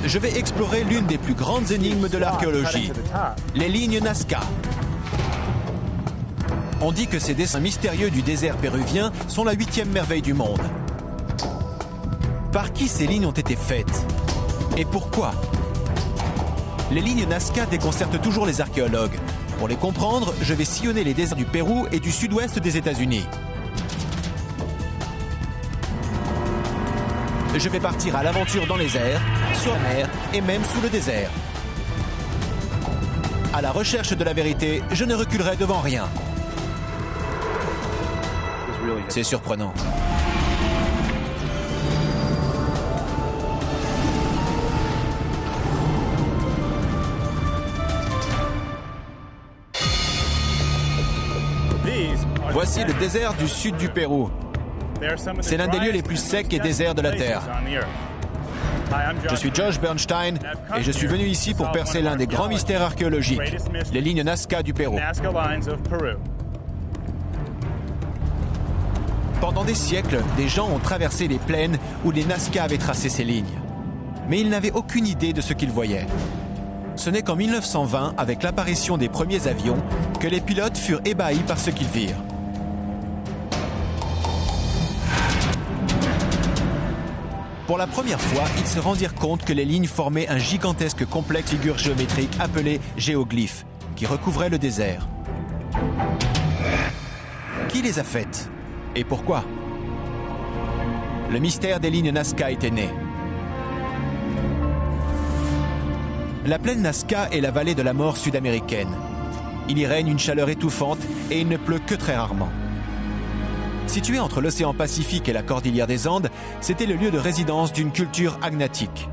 je vais explorer l'une des plus grandes énigmes de l'archéologie, les lignes Nazca. On dit que ces dessins mystérieux du désert péruvien sont la 8e merveille du monde. Par qui ces lignes ont été faites? Et pourquoi? Les lignes Nazca déconcertent toujours les archéologues. Pour les comprendre, je vais sillonner les déserts du Pérou et du sud-ouest des États-Unis. Je vais partir à l'aventure dans les airs, sur la mer et même sous le désert. À la recherche de la vérité, je ne reculerai devant rien. C'est surprenant. Voici le désert du sud du Pérou. C'est l'un des lieux les plus secs et déserts de la Terre. Je suis Josh Bernstein et je suis venu ici pour percer l'un des grands mystères archéologiques, les lignes Nazca du Pérou. Pendant des siècles, des gens ont traversé les plaines où les Nazca avaient tracé ces lignes. Mais ils n'avaient aucune idée de ce qu'ils voyaient. Ce n'est qu'en 1920, avec l'apparition des premiers avions, que les pilotes furent ébahis par ce qu'ils virent. Pour la première fois, ils se rendirent compte que les lignes formaient un gigantesque complexe figure géométrique appelé géoglyphe, qui recouvrait le désert. Qui les a faites? Et pourquoi? Le mystère des lignes Nazca était né. La plaine Nazca est la vallée de la mort sud-américaine. Il y règne une chaleur étouffante et il ne pleut que très rarement. Situé entre l'océan Pacifique et la cordillère des Andes, c'était le lieu de résidence d'une culture agnatique.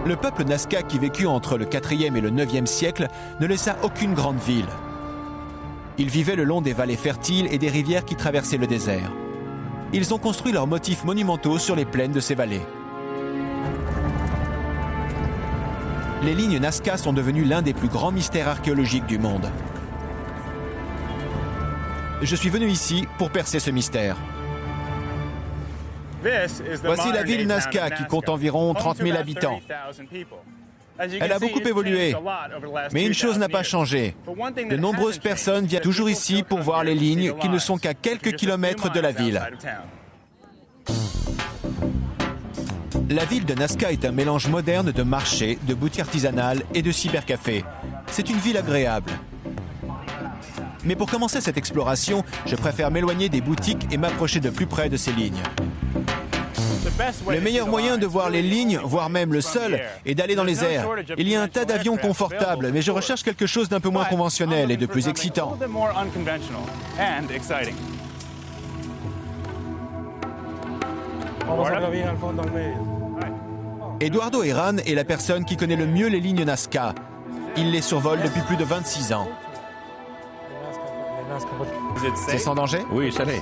Le peuple Nazca qui vécut entre le 4e et le 9e siècle ne laissa aucune grande ville. Ils vivaient le long des vallées fertiles et des rivières qui traversaient le désert. Ils ont construit leurs motifs monumentaux sur les plaines de ces vallées. Les lignes Nazca sont devenues l'un des plus grands mystères archéologiques du monde. Je suis venu ici pour percer ce mystère. Voici la ville Nazca qui compte environ 30 000 habitants. Elle a beaucoup évolué, mais une chose n'a pas changé. De nombreuses personnes viennent toujours ici pour voir les lignes qui ne sont qu'à quelques kilomètres de la ville. La ville de Nazca est un mélange moderne de marchés, de boutiques artisanales et de cybercafés. C'est une ville agréable. Mais pour commencer cette exploration, je préfère m'éloigner des boutiques et m'approcher de plus près de ces lignes. Le meilleur moyen de voir les lignes, voire même le seul, est d'aller dans les airs. Il y a un tas d'avions confortables, mais je recherche quelque chose d'un peu moins conventionnel et de plus excitant. Eduardo Herran est la personne qui connaît le mieux les lignes Nazca. Il les survole depuis plus de 26 ans. C'est sans danger? Oui, ça l'est.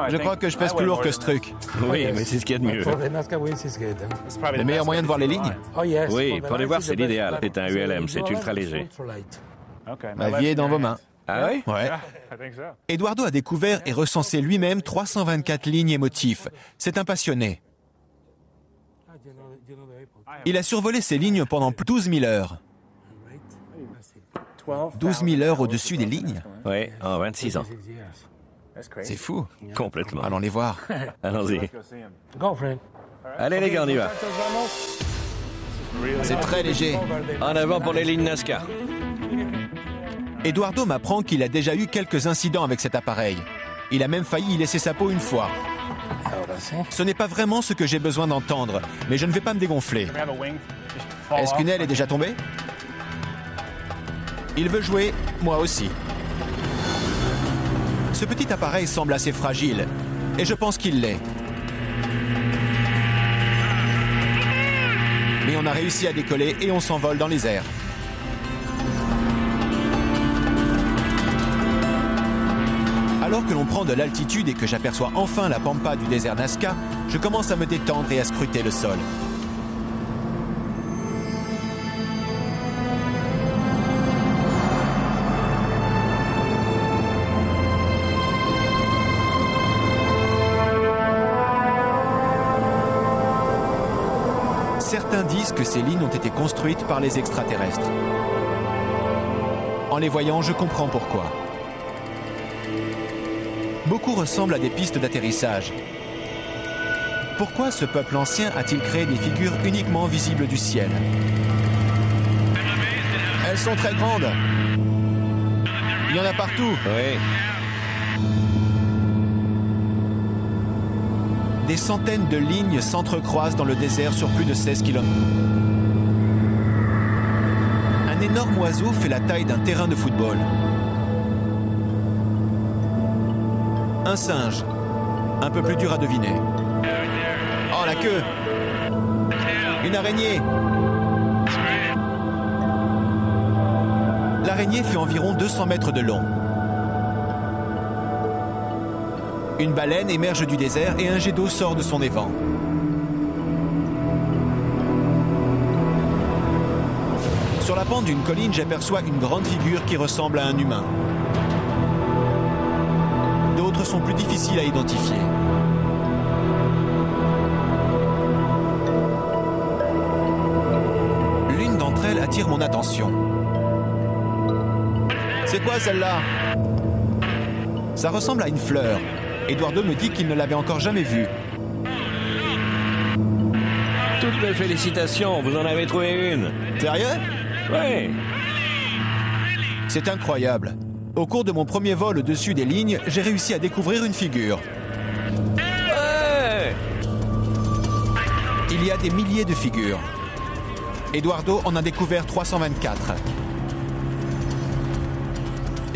Je crois que je pèse plus lourd que ce truc. Oui, mais c'est ce qu'il y a de mieux. Le meilleur moyen de voir les lignes? Oui, pour les voir, c'est l'idéal. C'est un ULM, c'est ultra léger. Ma vie est dans vos mains. Ah oui? Ouais. Eduardo a découvert et recensé lui-même 324 lignes et motifs. C'est un passionné. Il a survolé ces lignes pendant 12 000 heures. 12 000 heures au-dessus des lignes? Oui, en 26 ans. C'est fou. Complètement. Allons les voir. Allons-y. Allez les gars, on y va. C'est très léger. En avant pour les lignes Nazca. Eduardo m'apprend qu'il a déjà eu quelques incidents avec cet appareil. Il a même failli y laisser sa peau une fois. Ce n'est pas vraiment ce que j'ai besoin d'entendre, mais je ne vais pas me dégonfler. Est-ce qu'une aile est déjà tombée? Il veut jouer, moi aussi. Ce petit appareil semble assez fragile, et je pense qu'il l'est. Mais on a réussi à décoller et on s'envole dans les airs. Alors que l'on prend de l'altitude et que j'aperçois enfin la pampa du désert Nazca, je commence à me détendre et à scruter le sol. Certains disent que ces lignes ont été construites par les extraterrestres. En les voyant, je comprends pourquoi. Beaucoup ressemblent à des pistes d'atterrissage. Pourquoi ce peuple ancien a-t-il créé des figures uniquement visibles du ciel? Elles sont très grandes. Il y en a partout. Oui. Des centaines de lignes s'entrecroisent dans le désert sur plus de 16 km. Un énorme oiseau fait la taille d'un terrain de football. Un singe, un peu plus dur à deviner. Oh, la queue! Une araignée! L'araignée fait environ 200 mètres de long. Une baleine émerge du désert et un jet d'eau sort de son évent. Sur la pente d'une colline, j'aperçois une grande figure qui ressemble à un humain. D'autres sont plus difficiles à identifier. L'une d'entre elles attire mon attention. C'est quoi celle-là? Ça ressemble à une fleur. Eduardo me dit qu'il ne l'avait encore jamais vue. Toutes mes félicitations, vous en avez trouvé une. Sérieux? Oui. C'est incroyable. Au cours de mon premier vol au-dessus des lignes, j'ai réussi à découvrir une figure. Ouais. Il y a des milliers de figures. Eduardo en a découvert 324.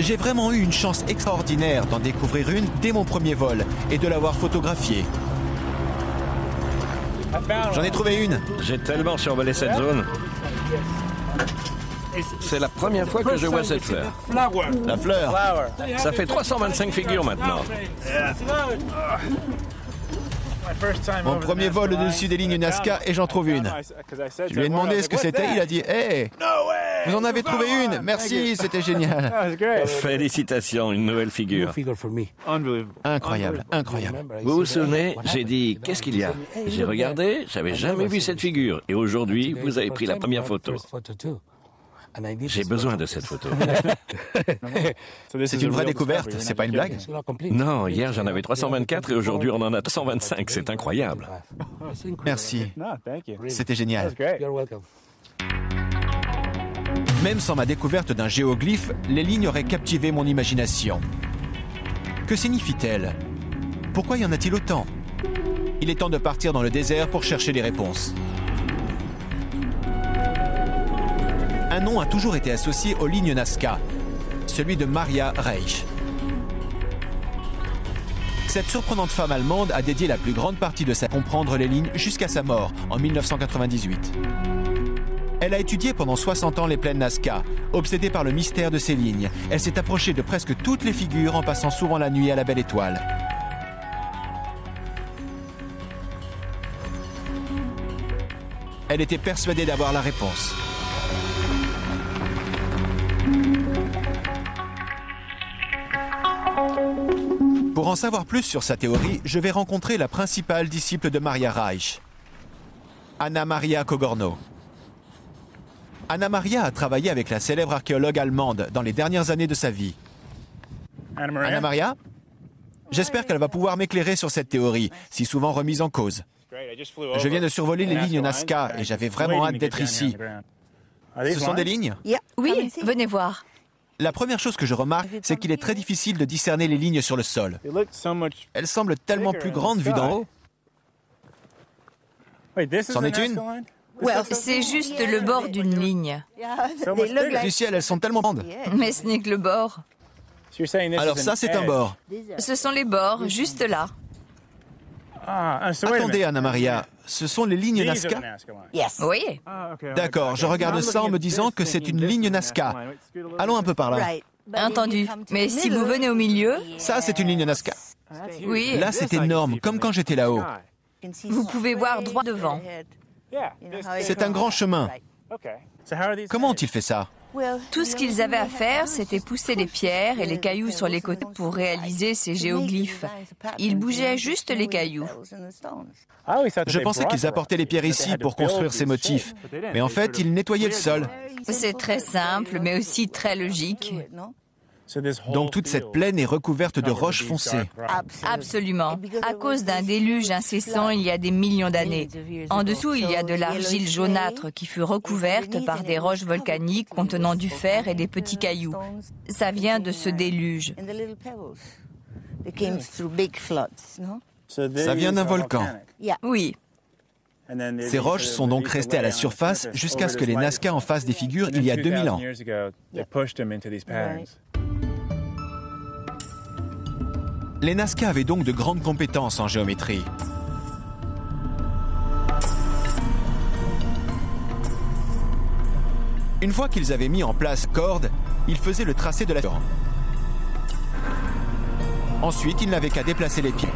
J'ai vraiment eu une chance extraordinaire d'en découvrir une dès mon premier vol et de l'avoir photographiée. J'en ai trouvé une. J'ai tellement survolé cette zone. C'est la première fois que je vois cette fleur. La fleur. Ça fait 325 figures maintenant. Mon premier vol au-dessus des lignes Nazca et j'en trouve une. Je lui ai demandé ce que c'était, il a dit « Hey, vous en avez trouvé une, merci, c'était génial. » Félicitations, une nouvelle figure. Incroyable, incroyable. Vous vous souvenez, j'ai dit, qu'est-ce qu'il y a? J'ai regardé, j'avais jamais vu cette figure. Et aujourd'hui, vous avez pris la première photo. J'ai besoin de cette photo. C'est une vraie découverte, c'est pas une blague? Non, hier j'en avais 324 et aujourd'hui on en a 125, c'est incroyable. Merci, c'était génial. Même sans ma découverte d'un géoglyphe, les lignes auraient captivé mon imagination. Que signifient-elles? Pourquoi y en a-t-il autant? Il est temps de partir dans le désert pour chercher les réponses. Un nom a toujours été associé aux lignes Nazca, celui de Maria Reich. Cette surprenante femme allemande a dédié la plus grande partie de sa vie à comprendre les lignes jusqu'à sa mort en 1998. Elle a étudié pendant 60 ans les plaines Nazca, obsédée par le mystère de ces lignes. Elle s'est approchée de presque toutes les figures en passant souvent la nuit à la Belle Étoile. Elle était persuadée d'avoir la réponse. Pour en savoir plus sur sa théorie, je vais rencontrer la principale disciple de Maria Reich, Anna Maria Cogorno. Anna Maria a travaillé avec la célèbre archéologue allemande dans les dernières années de sa vie. Anna Maria? J'espère qu'elle va pouvoir m'éclairer sur cette théorie, si souvent remise en cause. Je viens de survoler les lignes Nazca et j'avais vraiment hâte d'être ici. Ce sont des lignes? Oui, venez voir. La première chose que je remarque, c'est qu'il est très difficile de discerner les lignes sur le sol. Elles semblent tellement plus grandes vues d'en haut. C'en est une? C'est juste le bord d'une ligne. Du ciel, elles sont tellement grandes. Mais ce n'est que le bord. Alors ça, c'est un bord. Ce sont les bords, juste là. Attendez, Anna Maria, ce sont les lignes Nazca? Oui. D'accord, je regarde ça en me disant que c'est une ligne Nazca. Allons un peu par là. Entendu. Mais si vous venez au milieu... Ça, c'est une ligne Nazca. Oui. Là, c'est énorme, comme quand j'étais là-haut. Vous pouvez voir droit devant. C'est un grand chemin. Comment ont-ils fait ça? Tout ce qu'ils avaient à faire, c'était pousser les pierres et les cailloux sur les côtés pour réaliser ces géoglyphes. Ils bougeaient juste les cailloux. Je pensais qu'ils apportaient les pierres ici pour construire ces motifs. Mais en fait, ils nettoyaient le sol. C'est très simple, mais aussi très logique. Donc toute cette plaine est recouverte de roches foncées. Absolument. À cause d'un déluge incessant il y a des millions d'années. En dessous, il y a de l'argile jaunâtre qui fut recouverte par des roches volcaniques contenant du fer et des petits cailloux. Ça vient de ce déluge. Ça vient d'un volcan. Oui. Ces roches sont donc restées à la surface jusqu'à ce que les Nazca en fassent des figures il y a 2000 ans. Les Nazca avaient donc de grandes compétences en géométrie. Une fois qu'ils avaient mis en place corde, ils faisaient le tracé de la figure. Ensuite, ils n'avaient qu'à déplacer les pieds.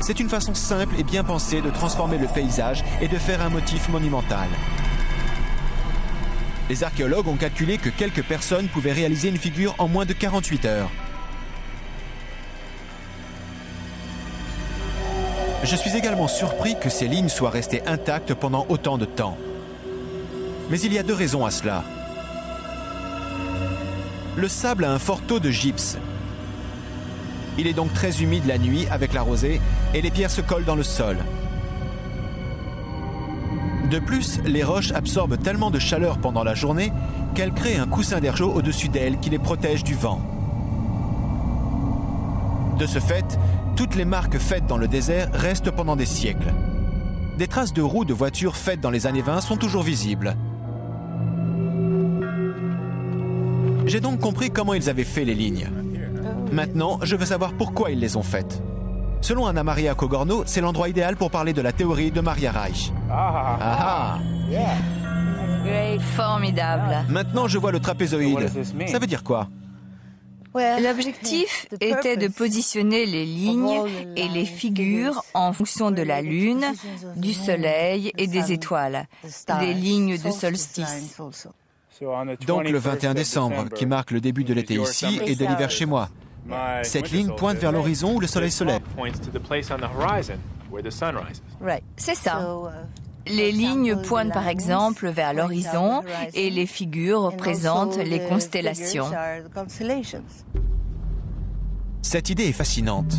C'est une façon simple et bien pensée de transformer le paysage et de faire un motif monumental. Les archéologues ont calculé que quelques personnes pouvaient réaliser une figure en moins de 48 heures. Je suis également surpris que ces lignes soient restées intactes pendant autant de temps. Mais il y a deux raisons à cela. Le sable a un fort taux de gypse. Il est donc très humide la nuit avec la rosée et les pierres se collent dans le sol. De plus, les roches absorbent tellement de chaleur pendant la journée qu'elles créent un coussin d'air chaud au-dessus d'elles qui les protège du vent. De ce fait, toutes les marques faites dans le désert restent pendant des siècles. Des traces de roues de voitures faites dans les années 20 sont toujours visibles. J'ai donc compris comment ils avaient fait les lignes. Maintenant, je veux savoir pourquoi ils les ont faites. Selon Anna Maria Cogorno, c'est l'endroit idéal pour parler de la théorie de Maria Reich. Ah. Formidable. Maintenant, je vois le trapézoïde. Ça veut dire quoi? L'objectif était de positionner les lignes et les figures en fonction de la Lune, du Soleil et des étoiles, des lignes de solstice. Donc le 21 décembre, qui marque le début de l'été ici et de l'hiver chez moi. Cette ligne pointe vers l'horizon où le soleil se lève. C'est ça. Les lignes pointent par exemple vers l'horizon et les figures représentent les constellations. Cette idée est fascinante.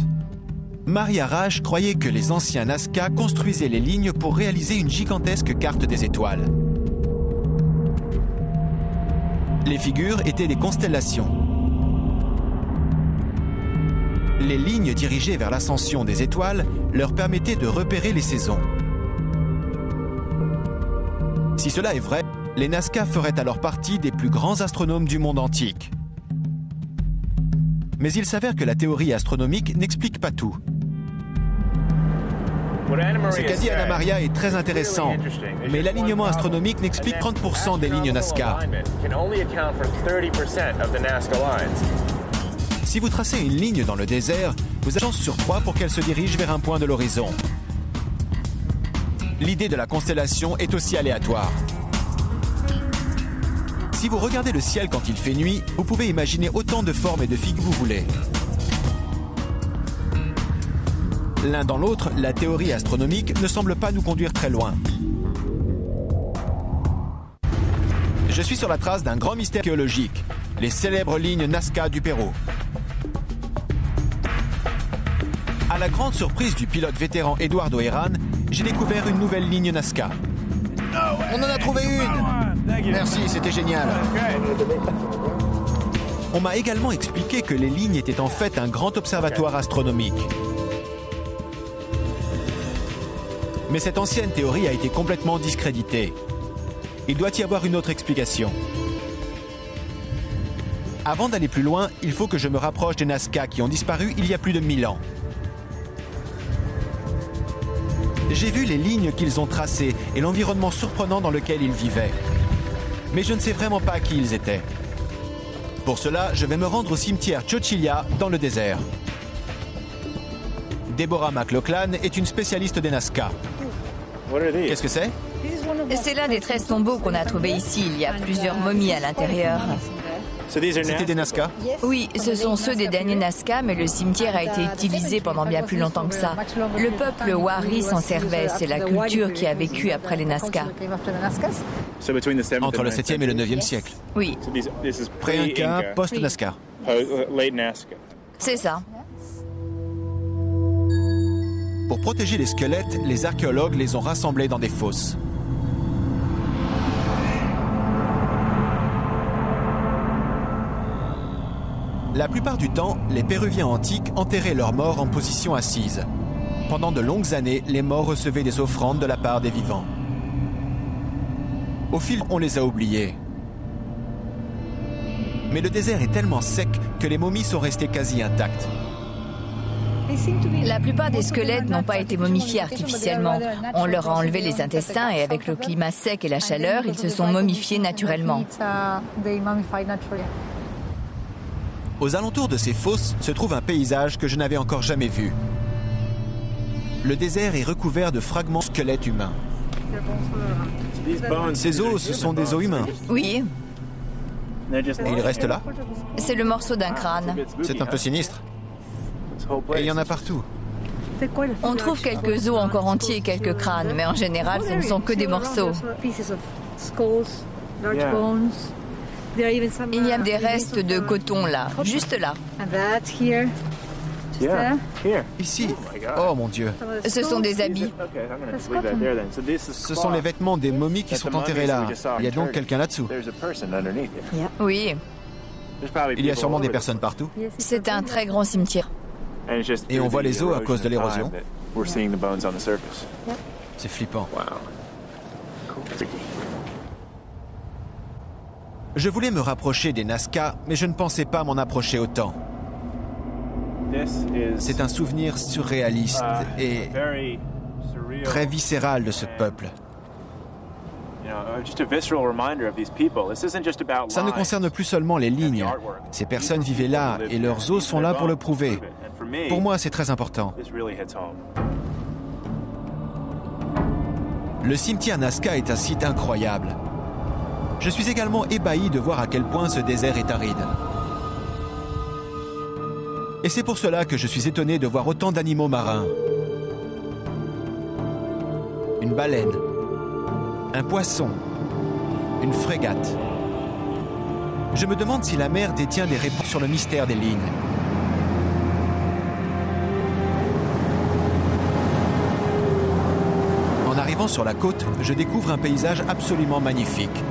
Maria Reich croyait que les anciens Nazca construisaient les lignes pour réaliser une gigantesque carte des étoiles. Les figures étaient des constellations. Les lignes dirigées vers l'ascension des étoiles leur permettaient de repérer les saisons. Si cela est vrai, les Nazca feraient alors partie des plus grands astronomes du monde antique. Mais il s'avère que la théorie astronomique n'explique pas tout. Ce qu'a dit Anna Maria est très intéressant, mais l'alignement astronomique n'explique 30% des lignes Nazca. Si vous tracez une ligne dans le désert, vous avez une chance sur 3 pour qu'elle se dirige vers un point de l'horizon. L'idée de la constellation est aussi aléatoire. Si vous regardez le ciel quand il fait nuit, vous pouvez imaginer autant de formes et de figues que vous voulez. L'un dans l'autre, la théorie astronomique ne semble pas nous conduire très loin. Je suis sur la trace d'un grand mystère archéologique, les célèbres lignes Nazca du Pérou. À la grande surprise du pilote vétéran Eduardo Herrán, j'ai découvert une nouvelle ligne Nazca. On en a trouvé une! Merci, c'était génial. On m'a également expliqué que les lignes étaient en fait un grand observatoire astronomique. Mais cette ancienne théorie a été complètement discréditée. Il doit y avoir une autre explication. Avant d'aller plus loin, il faut que je me rapproche des Nazca qui ont disparu il y a plus de 1000 ans. J'ai vu les lignes qu'ils ont tracées et l'environnement surprenant dans lequel ils vivaient. Mais je ne sais vraiment pas qui ils étaient. Pour cela, je vais me rendre au cimetière Chochilla, dans le désert. Deborah McLaughlin est une spécialiste des Nazca. Qu'est-ce que c'est? C'est l'un des 13 tombeaux qu'on a trouvé ici. Il y a plusieurs momies à l'intérieur. C'était des Nazca? Oui, ce sont ceux des derniers Nazca, mais le cimetière a été utilisé pendant bien plus longtemps que ça. Le peuple Wari s'en servait. C'est la culture qui a vécu après les Nazca. Entre le 7e et le 9e siècle. Oui, Pré-Inca, post-Nazca. c'est ça. Pour protéger les squelettes, les archéologues les ont rassemblés dans des fosses. La plupart du temps, les Péruviens antiques enterraient leurs morts en position assise. Pendant de longues années, les morts recevaient des offrandes de la part des vivants. Au fil, on les a oubliés. Mais le désert est tellement sec que les momies sont restées quasi intactes. La plupart des squelettes n'ont pas été momifiés artificiellement. On leur a enlevé les intestins et avec le climat sec et la chaleur, ils se sont momifiés naturellement. Aux alentours de ces fosses se trouve un paysage que je n'avais encore jamais vu. Le désert est recouvert de fragments de squelettes humains. Ces os, ce sont des os humains. Oui, Et ils restent là? c'est le morceau d'un crâne. C'est un peu sinistre. Et il y en a partout. On trouve quelques os encore entiers et quelques crânes, mais en général, ce ne sont que des morceaux. Il y a des restes de coton là, juste là. Ici. Oh mon Dieu. Ce sont des habits. Ce sont les vêtements des momies qui sont enterrés là. Il y a donc quelqu'un là-dessous. Oui, Il y a sûrement des personnes partout. c'est un très grand cimetière. Et on voit les os à cause de l'érosion. C'est flippant. Je voulais me rapprocher des Nazca, mais je ne pensais pas m'en approcher autant. C'est un souvenir surréaliste et très viscéral de ce peuple. Ça ne concerne plus seulement les lignes. Ces personnes vivaient là et leurs os sont là pour le prouver. Pour moi, c'est très important. Le cimetière Nazca est un site incroyable. Je suis également ébahi de voir à quel point ce désert est aride. Et c'est pour cela que je suis étonné de voir autant d'animaux marins. Une baleine, un poisson, une frégate. Je me demande si la mer détient des réponses sur le mystère des lignes. En arrivant sur la côte, je découvre un paysage absolument magnifique.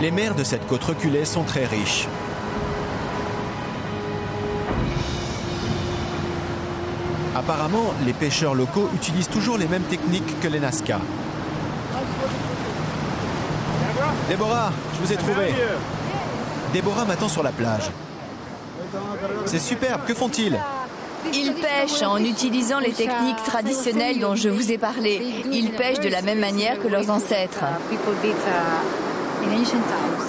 Les mers de cette côte reculée sont très riches. Apparemment, les pêcheurs locaux utilisent toujours les mêmes techniques que les Nazca. Déborah, je vous ai trouvé. Déborah m'attend sur la plage. C'est superbe, que font-ils? Ils pêchent en utilisant les techniques traditionnelles dont je vous ai parlé. Ils pêchent de la même manière que leurs ancêtres.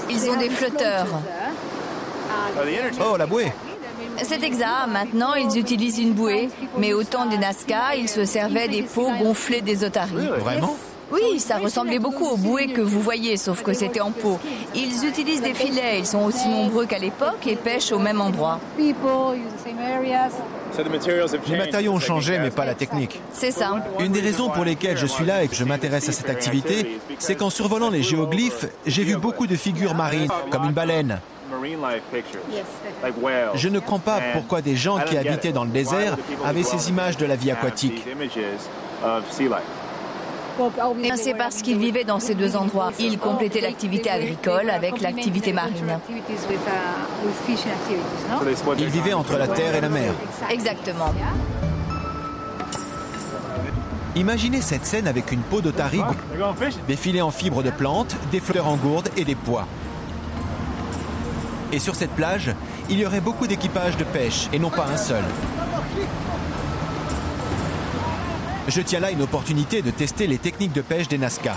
Ils ont des flotteurs. Oh, la bouée! C'est exact. Maintenant, ils utilisent une bouée. Mais au temps des Nazca, ils se servaient des pots gonflés des otaries. Vraiment? Oui, ça ressemblait beaucoup aux bouées que vous voyez, sauf que c'était en pot. Ils utilisent des filets. Ils sont aussi nombreux qu'à l'époque et pêchent au même endroit. Les matériaux ont changé, mais pas la technique. C'est ça. Une des raisons pour lesquelles je suis là et que je m'intéresse à cette activité, c'est qu'en survolant les géoglyphes, j'ai vu beaucoup de figures marines, comme une baleine. Je ne comprends pas pourquoi des gens qui habitaient dans le désert avaient ces images de la vie aquatique. C'est parce qu'ils vivaient dans ces deux endroits. Ils complétaient l'activité agricole avec l'activité marine. Ils vivaient entre la terre et la mer. Exactement. Imaginez cette scène avec une peau d'otarie, des filets en fibres de plantes, des flotteurs en gourde et des pois. Et sur cette plage, il y aurait beaucoup d'équipages de pêche et non pas un seul. Je tiens là une opportunité de tester les techniques de pêche des Nazca.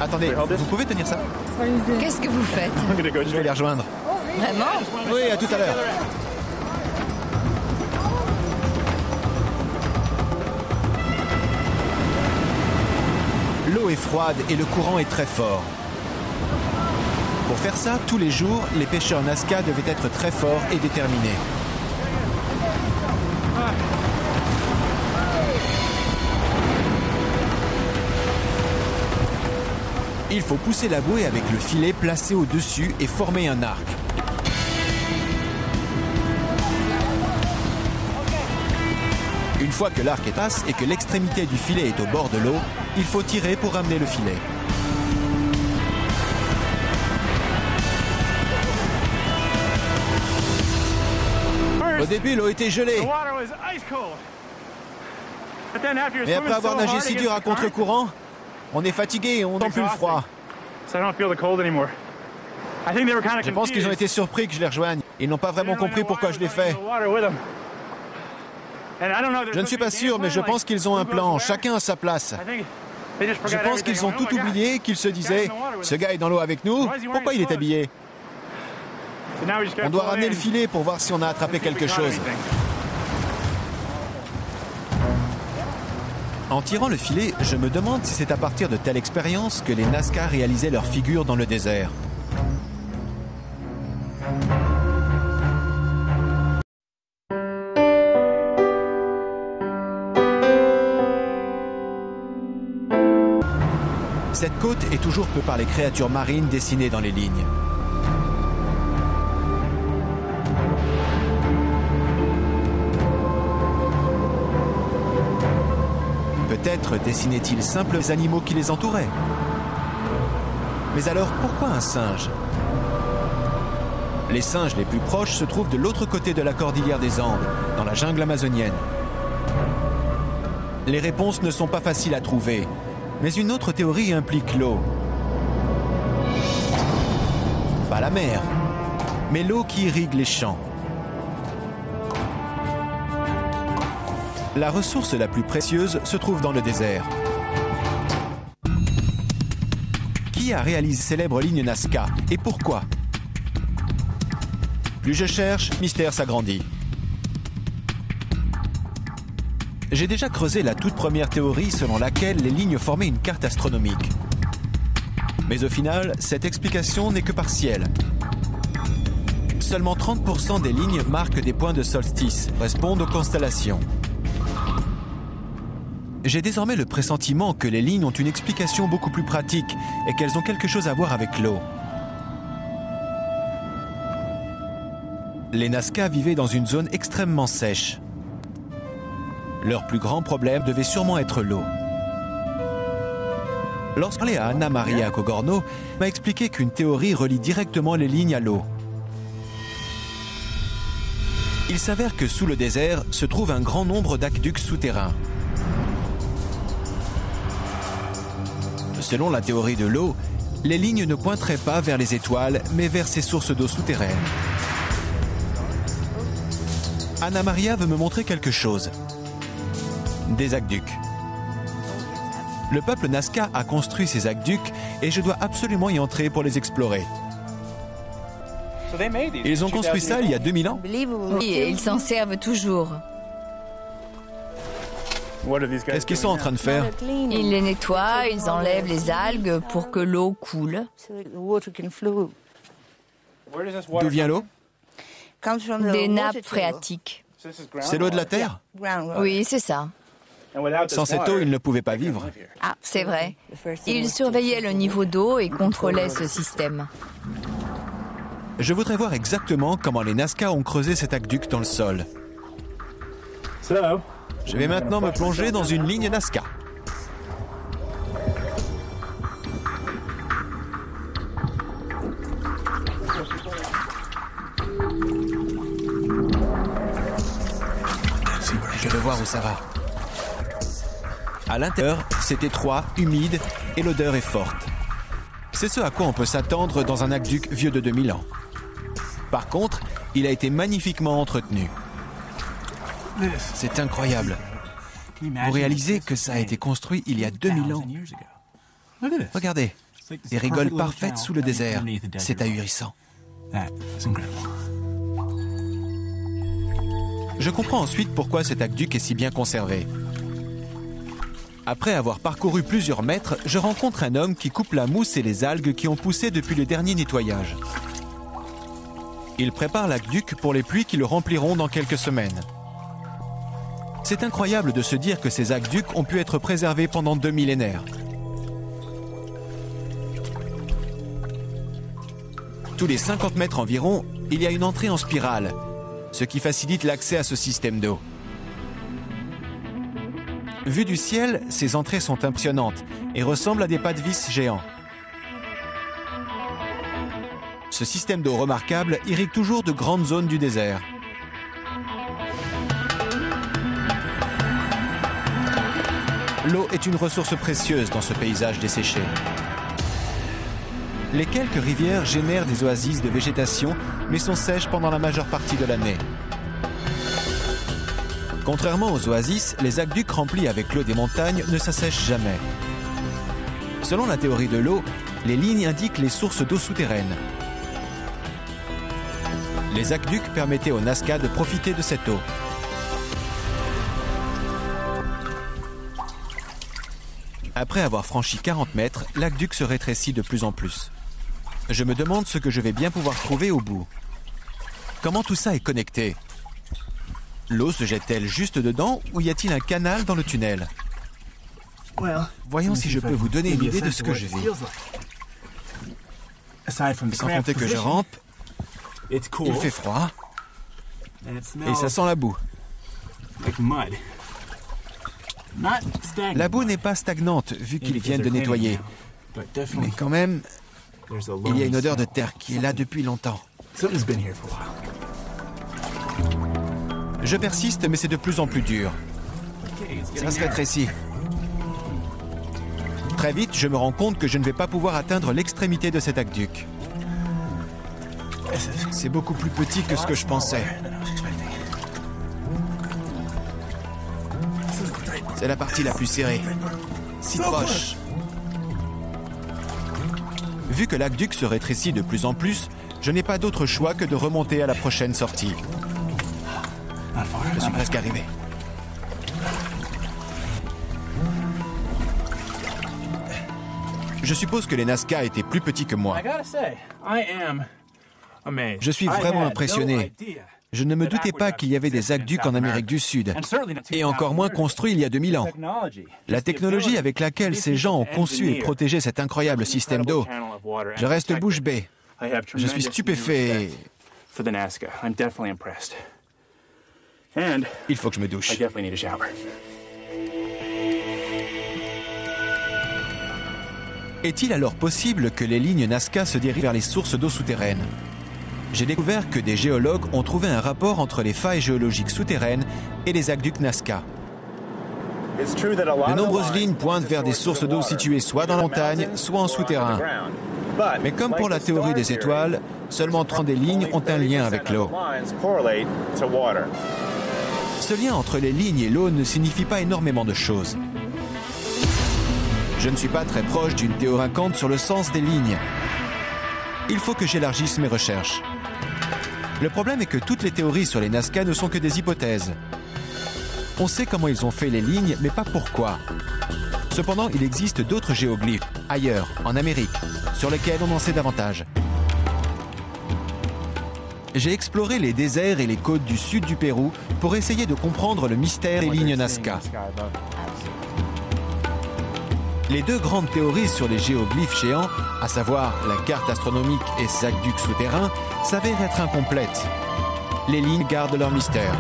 Attendez, vous pouvez tenir ça? Qu'est-ce que vous faites? Je vais les rejoindre. Vraiment? Oui, à tout à l'heure. L'eau est froide et le courant est très fort. Pour faire ça, tous les jours, les pêcheurs Nazca devaient être très forts et déterminés. Il faut pousser la bouée avec le filet placé au-dessus et former un arc. Une fois que l'arc est passe et que l'extrémité du filet est au bord de l'eau, il faut tirer pour ramener le filet. Au début, l'eau était gelée. Mais après avoir nagé si dur à contre-courant, on est fatigué et on n'a plus le froid. Je pense qu'ils ont été surpris que je les rejoigne. Ils n'ont pas vraiment compris pourquoi je l'ai fait. Je ne suis pas sûr, mais je pense qu'ils ont un plan. Chacun à sa place. Je pense qu'ils ont tout oublié, qu'ils se disaient « Ce gars est dans l'eau avec nous, pourquoi il est habillé ?» On doit ramener le filet pour voir si on a attrapé quelque chose. En tirant le filet, je me demande si c'est à partir de telle expérience que les Nazca réalisaient leur figure dans le désert. Cette côte est toujours peuplée par les créatures marines dessinées dans les lignes. Peut-être dessinaient-ils simples animaux qui les entouraient. Mais alors, pourquoi un singe? Les singes les plus proches se trouvent de l'autre côté de la cordillère des Andes, dans la jungle amazonienne. Les réponses ne sont pas faciles à trouver, mais une autre théorie implique l'eau. Pas la mer, mais l'eau qui irrigue les champs. La ressource la plus précieuse se trouve dans le désert. Qui a réalisé cette célèbre ligne Nazca et pourquoi? Plus je cherche, mystère s'agrandit. J'ai déjà creusé la toute première théorie selon laquelle les lignes formaient une carte astronomique. Mais au final, cette explication n'est que partielle. Seulement 30% des lignes marquent des points de solstice, correspondent aux constellations. J'ai désormais le pressentiment que les lignes ont une explication beaucoup plus pratique et qu'elles ont quelque chose à voir avec l'eau. Les Nazca vivaient dans une zone extrêmement sèche. Leur plus grand problème devait sûrement être l'eau. Lorsqu'on parlait à Anna Maria Cogorno, m'a expliqué qu'une théorie relie directement les lignes à l'eau. Il s'avère que sous le désert se trouve un grand nombre d'aqueducs souterrains. Selon la théorie de l'eau, les lignes ne pointeraient pas vers les étoiles, mais vers ces sources d'eau souterraines. Anna Maria veut me montrer quelque chose. Des aqueducs. Le peuple Nazca a construit ces aqueducs et je dois absolument y entrer pour les explorer. Ils ont construit ça il y a 2000 ans? Oui, et ils s'en servent toujours. Qu'est-ce qu'ils sont en train de faire? Ils les nettoient, ils enlèvent les algues pour que l'eau coule. D'où vient l'eau? Des nappes phréatiques. C'est l'eau de la terre? Oui, c'est ça. Sans cette eau, ils ne pouvaient pas vivre. C'est vrai. Ils surveillaient le niveau d'eau et contrôlaient ce système. Je voudrais voir exactement comment les Nazca ont creusé cet aqueduc dans le sol. Je vais maintenant me plonger dans une ligne Nazca. Je veux voir où ça va. À l'intérieur, c'est étroit, humide et l'odeur est forte. C'est ce à quoi on peut s'attendre dans un aqueduc vieux de 2000 ans. Par contre, il a été magnifiquement entretenu. C'est incroyable. Vous réalisez que ça a été construit il y a 2000 ans. Regardez, des rigoles parfaites sous le désert. C'est ahurissant. Je comprends ensuite pourquoi cet aqueduc est si bien conservé. Après avoir parcouru plusieurs mètres, je rencontre un homme qui coupe la mousse et les algues qui ont poussé depuis le dernier nettoyage. Il prépare l'aqueduc pour les pluies qui le rempliront dans quelques semaines. C'est incroyable de se dire que ces aqueducs ont pu être préservés pendant 2 millénaires. Tous les 50 mètres environ, il y a une entrée en spirale, ce qui facilite l'accès à ce système d'eau. Vu du ciel, ces entrées sont impressionnantes et ressemblent à des pas de vis géants. Ce système d'eau remarquable irrigue toujours de grandes zones du désert. L'eau est une ressource précieuse dans ce paysage desséché. Les quelques rivières génèrent des oasis de végétation, mais sont sèches pendant la majeure partie de l'année. Contrairement aux oasis, les aqueducs remplis avec l'eau des montagnes ne s'assèchent jamais. Selon la théorie de l'eau, les lignes indiquent les sources d'eau souterraines. Les aqueducs permettaient au Nazca de profiter de cette eau. Après avoir franchi 40 mètres, l'aqueduc se rétrécit de plus en plus. Je me demande ce que je vais bien pouvoir trouver au bout. Comment tout ça est connecté? L'eau se jette-t-elle juste dedans ou y a-t-il un canal dans le tunnel? Voyons si je peux vous donner une idée de ce que je vis. Sans compter que je rampe, il fait froid et ça sent la boue. La boue n'est pas stagnante vu qu'ils viennent de nettoyer. Mais quand même, il y a une odeur de terre qui est là depuis longtemps. Je persiste, mais c'est de plus en plus dur. Ça se rétrécit. Très vite, je me rends compte que je ne vais pas pouvoir atteindre l'extrémité de cet aqueduc. C'est beaucoup plus petit que ce que je pensais. C'est la partie la plus serrée. Si proche. Vu que l'aqueduc se rétrécit de plus en plus, je n'ai pas d'autre choix que de remonter à la prochaine sortie. Je suis presque arrivé. Je suppose que les Nazca étaient plus petits que moi. Je suis vraiment impressionné. Je ne me doutais pas qu'il y avait des aqueducs en Amérique du Sud, et encore moins construits il y a 2000 ans. La technologie avec laquelle ces gens ont conçu et protégé cet incroyable système d'eau, je reste bouche bée. Je suis stupéfait. Il faut que je me douche. Est-il alors possible que les lignes Nazca se dirigent vers les sources d'eau souterraines? J'ai découvert que des géologues ont trouvé un rapport entre les failles géologiques souterraines et les aqueducs Nazca. De nombreuses lignes pointent vers des sources d'eau situées soit dans la montagne, soit en souterrain. Mais comme pour la théorie des étoiles, seulement 30 des lignes ont un lien avec l'eau. Ce lien entre les lignes et l'eau ne signifie pas énormément de choses. Je ne suis pas très proche d'une théorie convaincante sur le sens des lignes. Il faut que j'élargisse mes recherches. Le problème est que toutes les théories sur les Nazca ne sont que des hypothèses. On sait comment ils ont fait les lignes, mais pas pourquoi. Cependant, il existe d'autres géoglyphes, ailleurs, en Amérique, sur lesquels on en sait davantage. J'ai exploré les déserts et les côtes du sud du Pérou pour essayer de comprendre le mystère des lignes Nazca. Les deux grandes théories sur les géoglyphes géants, à savoir la carte astronomique et ses aqueducs souterrains, s'avèrent être incomplètes. Les lignes gardent leur mystère.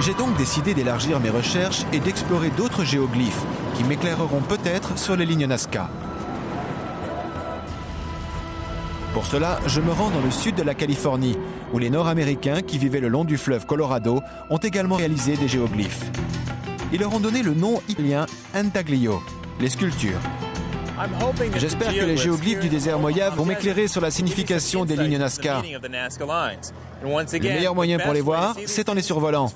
J'ai donc décidé d'élargir mes recherches et d'explorer d'autres géoglyphes qui m'éclaireront peut-être sur les lignes Nazca. Pour cela, je me rends dans le sud de la Californie, où les Nord-Américains qui vivaient le long du fleuve Colorado ont également réalisé des géoglyphes. Ils leur ont donné le nom italien intaglio, les sculptures. J'espère que les géoglyphes du désert Mojave vont m'éclairer sur la signification des lignes Nazca. Le meilleur moyen pour les voir, c'est en les survolant.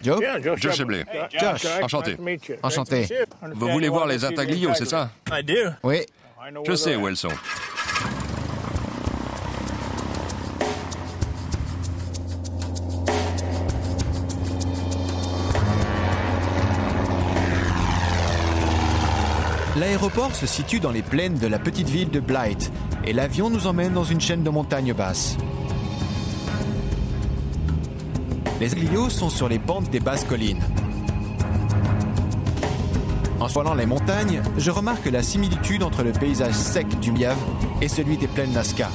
Joe? Joe Chebley. Josh. Enchanté. Enchanté. Vous voulez voir les intaglios, c'est ça? Oui. Je sais où elles sont. L'aéroport se situe dans les plaines de la petite ville de Blythe et l'avion nous emmène dans une chaîne de montagnes basses. Les intaglios sont sur les pentes des basses collines. En survolant les montagnes, je remarque la similitude entre le paysage sec du Mojave et celui des plaines Nazca.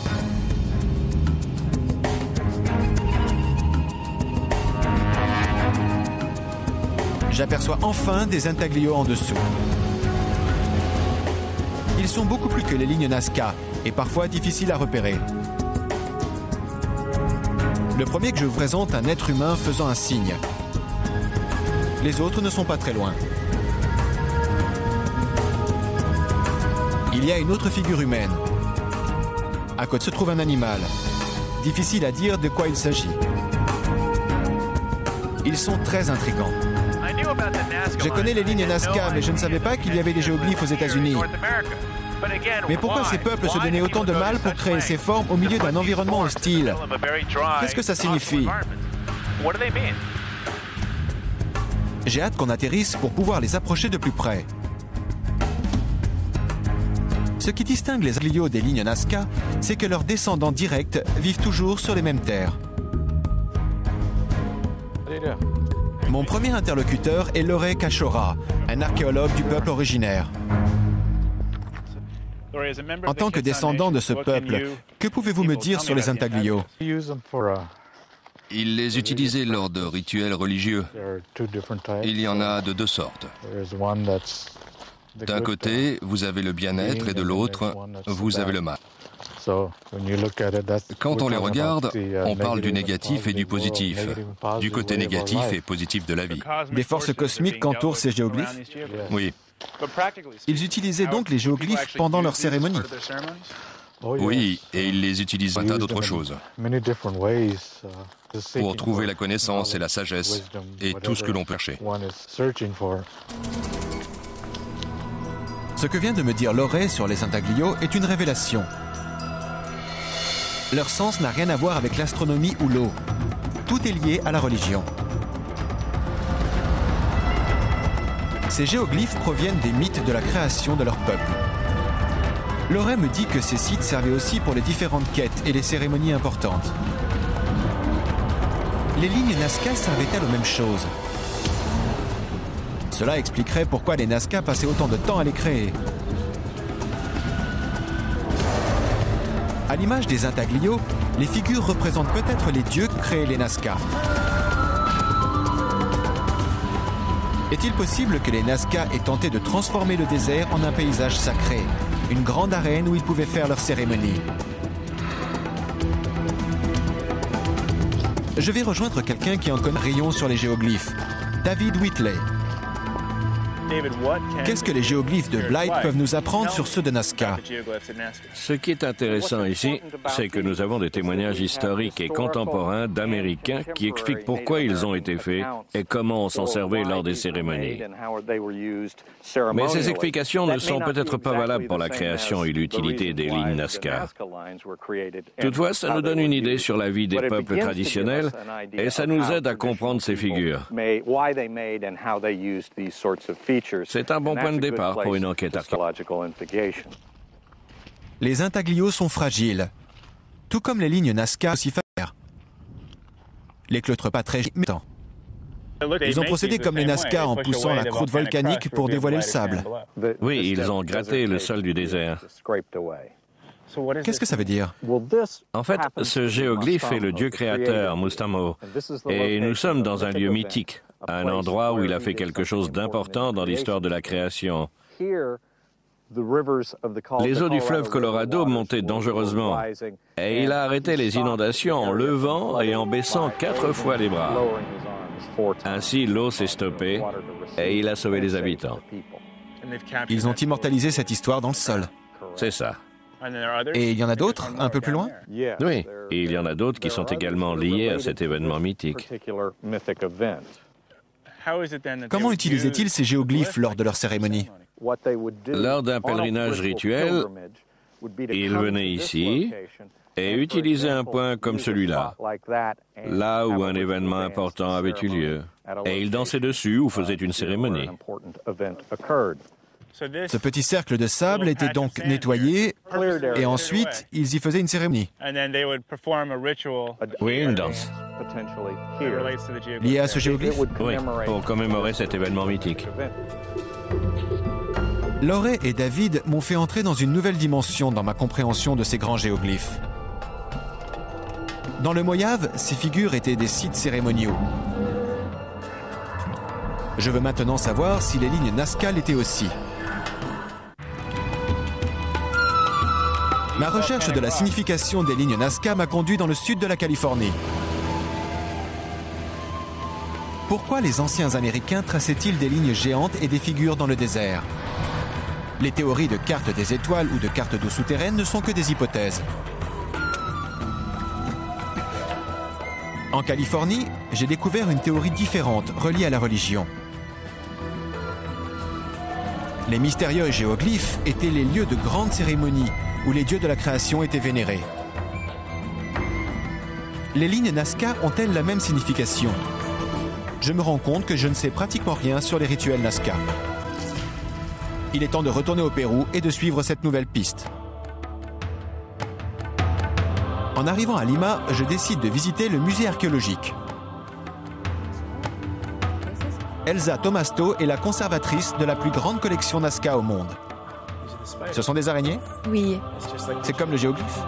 J'aperçois enfin des intaglios en dessous. Ils sont beaucoup plus que les lignes Nazca et parfois difficiles à repérer. Le premier que je vous présente, un être humain faisant un signe. Les autres ne sont pas très loin. Il y a une autre figure humaine. À côté se trouve un animal. Difficile à dire de quoi il s'agit. Ils sont très intrigants. Je connais les lignes Nazca, mais je ne savais pas qu'il y avait des géoglyphes aux États-Unis. Mais pourquoi ces peuples se donnaient autant de mal pour créer ces formes au milieu d'un environnement hostile? Qu'est-ce que ça signifie? J'ai hâte qu'on atterrisse pour pouvoir les approcher de plus près. Ce qui distingue les intaglios des lignes Nazca, c'est que leurs descendants directs vivent toujours sur les mêmes terres. Mon premier interlocuteur est Loré Cachora, un archéologue du peuple originaire. En tant que descendant de ce peuple, que pouvez-vous me dire sur les intaglios? Ils les utilisaient lors de rituels religieux. Il y en a de deux sortes. D'un côté, vous avez le bien-être et de l'autre, vous avez le mal. Quand on les regarde, on parle du négatif et du positif, du côté négatif et positif de la vie. Des forces cosmiques qu'entourent ces géoglyphes? Oui. Ils utilisaient donc les géoglyphes pendant leurs cérémonies? Oui, et ils les utilisent pour un tas d'autres choses. Pour trouver la connaissance et la sagesse et tout ce que l'on peut chercher. Ce que vient de me dire Loré sur les intaglios est une révélation. Leur sens n'a rien à voir avec l'astronomie ou l'eau. Tout est lié à la religion. Ces géoglyphes proviennent des mythes de la création de leur peuple. Loré me dit que ces sites servaient aussi pour les différentes quêtes et les cérémonies importantes. Les lignes Nazca servaient-elles aux mêmes choses? Cela expliquerait pourquoi les Nazca passaient autant de temps à les créer. À l'image des intaglios, les figures représentent peut-être les dieux qui créaient les Nazca. Est-il possible que les Nazca aient tenté de transformer le désert en un paysage sacré, une grande arène où ils pouvaient faire leurs cérémonies? Je vais rejoindre quelqu'un qui en connaît rayon sur les géoglyphes, David Whitley. Qu'est-ce que les géoglyphes de Blythe peuvent nous apprendre sur ceux de Nazca? Ce qui est intéressant ici, c'est que nous avons des témoignages historiques et contemporains d'Américains qui expliquent pourquoi ils ont été faits et comment on s'en servait lors des cérémonies. Mais ces explications ne sont peut-être pas valables pour la création et l'utilité des lignes Nazca. Toutefois, ça nous donne une idée sur la vie des peuples traditionnels et ça nous aide à comprendre ces figures. C'est un bon point de départ pour une enquête archéologique. Les intaglios sont fragiles, tout comme les lignes Nazca aussi fragiles. Les clôtres pas très métants. Ils ont procédé comme les Nazca en poussant la croûte volcanique pour dévoiler le sable. Oui, ils ont gratté le sol du désert. Qu'est-ce que ça veut dire? En fait, ce géoglyphe est le dieu créateur, Mustamo, et nous sommes dans un lieu mythique, un endroit où il a fait quelque chose d'important dans l'histoire de la création. Les eaux du fleuve Colorado montaient dangereusement, et il a arrêté les inondations en levant et en baissant 4 fois les bras. Ainsi, l'eau s'est stoppée et il a sauvé les habitants. Ils ont immortalisé cette histoire dans le sol. C'est ça. Et il y en a d'autres, un peu plus loin? Oui, et il y en a d'autres qui sont également liés à cet événement mythique. Comment utilisaient-ils ces géoglyphes lors de leur cérémonie? Lors d'un pèlerinage rituel, ils venaient ici et utilisaient un point comme celui-là, là où un événement important avait eu lieu. Et ils dansaient dessus ou faisaient une cérémonie. Ce petit cercle de sable était donc nettoyé et ensuite, ils y faisaient une cérémonie. Oui, une danse. Liée à ce géoglyphe? Oui, pour commémorer cet événement mythique. Loré et David m'ont fait entrer dans une nouvelle dimension dans ma compréhension de ces grands géoglyphes. Dans le Moyave, ces figures étaient des sites cérémoniaux. Je veux maintenant savoir si les lignes Nazca l'étaient aussi. Ma recherche de la signification des lignes Nazca m'a conduit dans le sud de la Californie. Pourquoi les anciens Américains traçaient-ils des lignes géantes et des figures dans le désert? Les théories de cartes des étoiles ou de cartes d'eau souterraine ne sont que des hypothèses. En Californie, j'ai découvert une théorie différente reliée à la religion. Les mystérieux géoglyphes étaient les lieux de grandes cérémonies où les dieux de la création étaient vénérés. Les lignes Nazca ont-elles la même signification? Je me rends compte que je ne sais pratiquement rien sur les rituels Nazca. Il est temps de retourner au Pérou et de suivre cette nouvelle piste. En arrivant à Lima, je décide de visiter le musée archéologique. Elsa Tomasto est la conservatrice de la plus grande collection Nazca au monde. Ce sont des araignées? Oui. C'est comme le géoglyphe.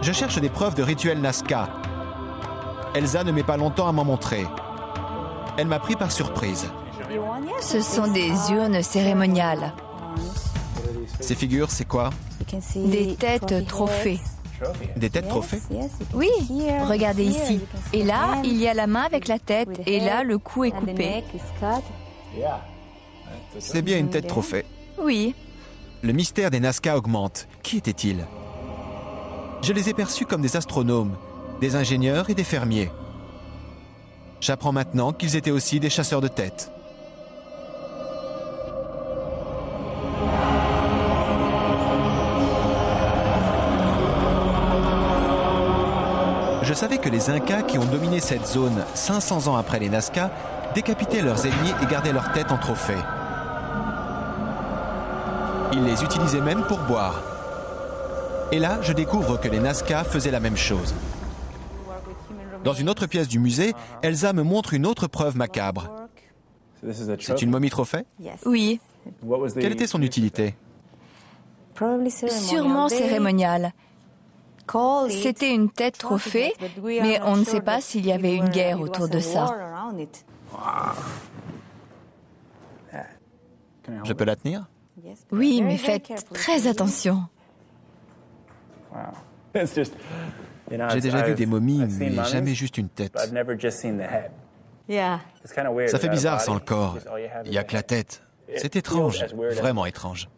Je cherche des preuves de rituels Nazca. Elsa ne met pas longtemps à m'en montrer. Elle m'a pris par surprise. Ce sont des urnes cérémoniales. Ces figures, c'est quoi? Des têtes trophées. Des têtes trophées? Oui, regardez ici. Et là, il y a la main avec la tête. Et là, le cou est coupé. C'est bien une tête trophée. Oui. Le mystère des Nazca augmente. Qui étaient-ils? Je les ai perçus comme des astronomes, des ingénieurs et des fermiers. J'apprends maintenant qu'ils étaient aussi des chasseurs de têtes. Je savais que les Incas qui ont dominé cette zone 500 ans après les Nazca décapitaient leurs ennemis et gardaient leur tête en trophée. Ils les utilisaient même pour boire. Et là, je découvre que les Nazca faisaient la même chose. Dans une autre pièce du musée, Elsa me montre une autre preuve macabre. C'est une momie trophée? Oui. Quelle était son utilité? Sûrement cérémoniale. C'était une tête trophée, mais on ne sait pas s'il y avait une guerre autour de ça. Je peux la tenir? Oui, mais faites très attention. J'ai déjà vu des momies, mais jamais juste une tête. Ça fait bizarre sans le corps. Il n'y a que la tête. C'est étrange, vraiment étrange.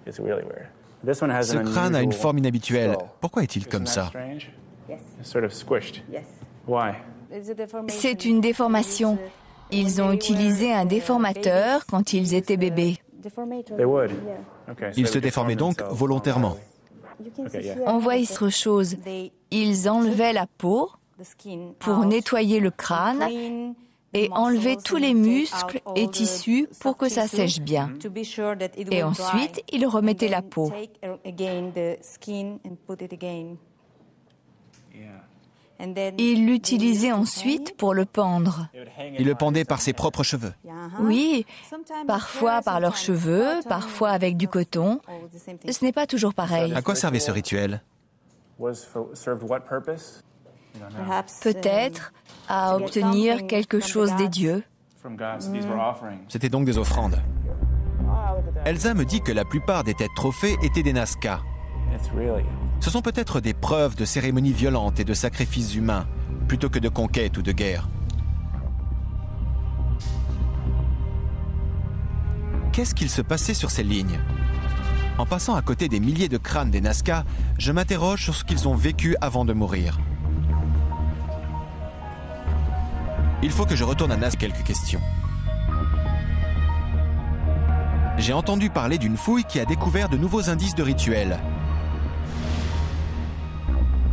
Ce crâne a une forme inhabituelle. Pourquoi est-il comme ça? C'est une déformation. Ils ont utilisé un déformateur quand ils étaient bébés. Ils se déformaient donc volontairement. On voit autre chose. Ils enlevaient la peau pour nettoyer le crâne et enlever tous les muscles et tissus pour que ça sèche bien. Et ensuite, ils remettaient la peau. Ils l'utilisaient ensuite pour le pendre. Ils le pendaient par ses propres cheveux. Oui, parfois par leurs cheveux, parfois avec du coton. Ce n'est pas toujours pareil. À quoi servait ce rituel? Peut-être à obtenir quelque chose des dieux. C'était donc des offrandes. Elsa me dit que la plupart des têtes trophées étaient des Nazca. Ce sont peut-être des preuves de cérémonies violentes et de sacrifices humains, plutôt que de conquêtes ou de guerres. Qu'est-ce qu'il se passait sur ces lignes? En passant à côté des milliers de crânes des Nazca, je m'interroge sur ce qu'ils ont vécu avant de mourir. Il faut que je retourne à Nazca quelques questions. J'ai entendu parler d'une fouille qui a découvert de nouveaux indices de rituels.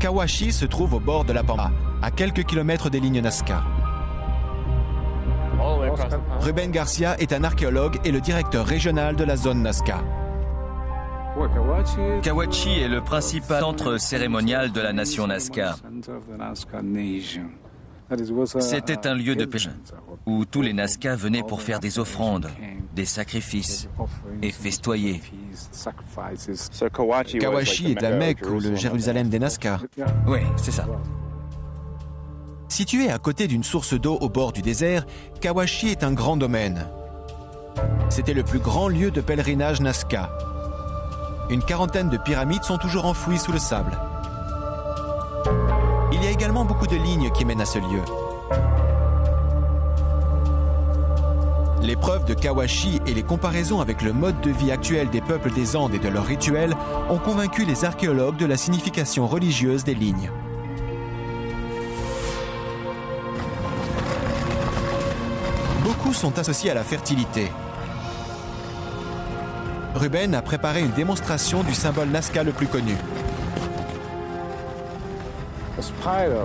Kawashi se trouve au bord de la Pampa, à quelques kilomètres des lignes Nazca. Rubén Garcia est un archéologue et le directeur régional de la zone Nazca. Kawachi est le principal centre cérémonial de la nation Nazca. C'était un lieu de pèlerinage où tous les Nazca venaient pour faire des offrandes, des sacrifices et festoyer. Kawashi est la Mecque ou le Jérusalem des Nazca. Oui, c'est ça. Situé à côté d'une source d'eau au bord du désert, Kawashi est un grand domaine. C'était le plus grand lieu de pèlerinage Nazca. Une quarantaine de pyramides sont toujours enfouies sous le sable. Il y a également beaucoup de lignes qui mènent à ce lieu. Les preuves de Kawashi et les comparaisons avec le mode de vie actuel des peuples des Andes et de leurs rituels ont convaincu les archéologues de la signification religieuse des lignes. Beaucoup sont associés à la fertilité. Rubén a préparé une démonstration du symbole Nazca le plus connu.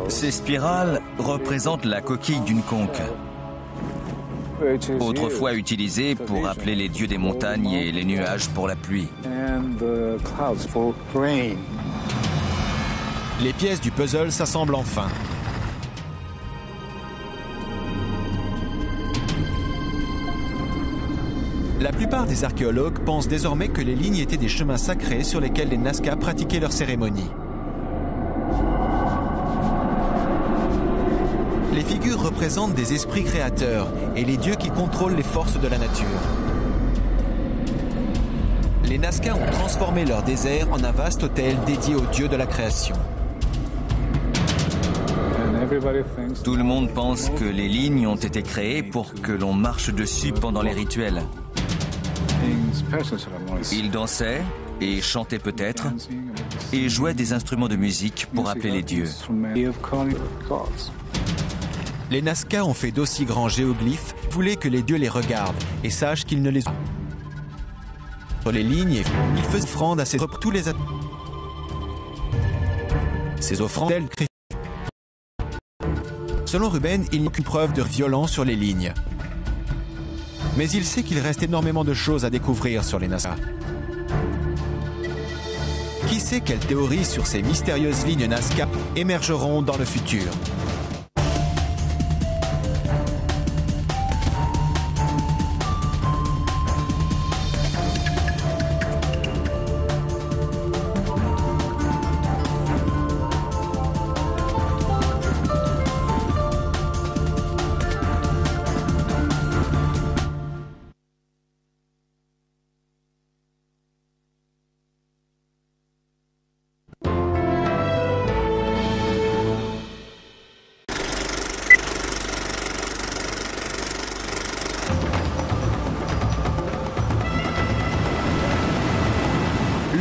Ces spirales représentent la coquille d'une conque, autrefois utilisée pour appeler les dieux des montagnes et les nuages pour la pluie. Les pièces du puzzle s'assemblent enfin. La plupart des archéologues pensent désormais que les lignes étaient des chemins sacrés sur lesquels les Nazca pratiquaient leurs cérémonies. Les figures représentent des esprits créateurs et les dieux qui contrôlent les forces de la nature. Les Nazca ont transformé leur désert en un vaste autel dédié aux dieux de la création. Tout le monde pense que les lignes ont été créées pour que l'on marche dessus pendant les rituels. Ils dansaient et chantaient peut-être et jouaient des instruments de musique pour appeler les dieux. Les Nazca ont fait d'aussi grands géoglyphes, voulaient que les dieux les regardent et sachent qu'ils ne les ont. Sur les lignes, ils faisaient offrande à tous les ces offrandes. Selon Rubén, il n'y a aucune preuve de violence sur les lignes. Mais il sait qu'il reste énormément de choses à découvrir sur les Nazca. Qui sait quelles théories sur ces mystérieuses lignes Nazca émergeront dans le futur?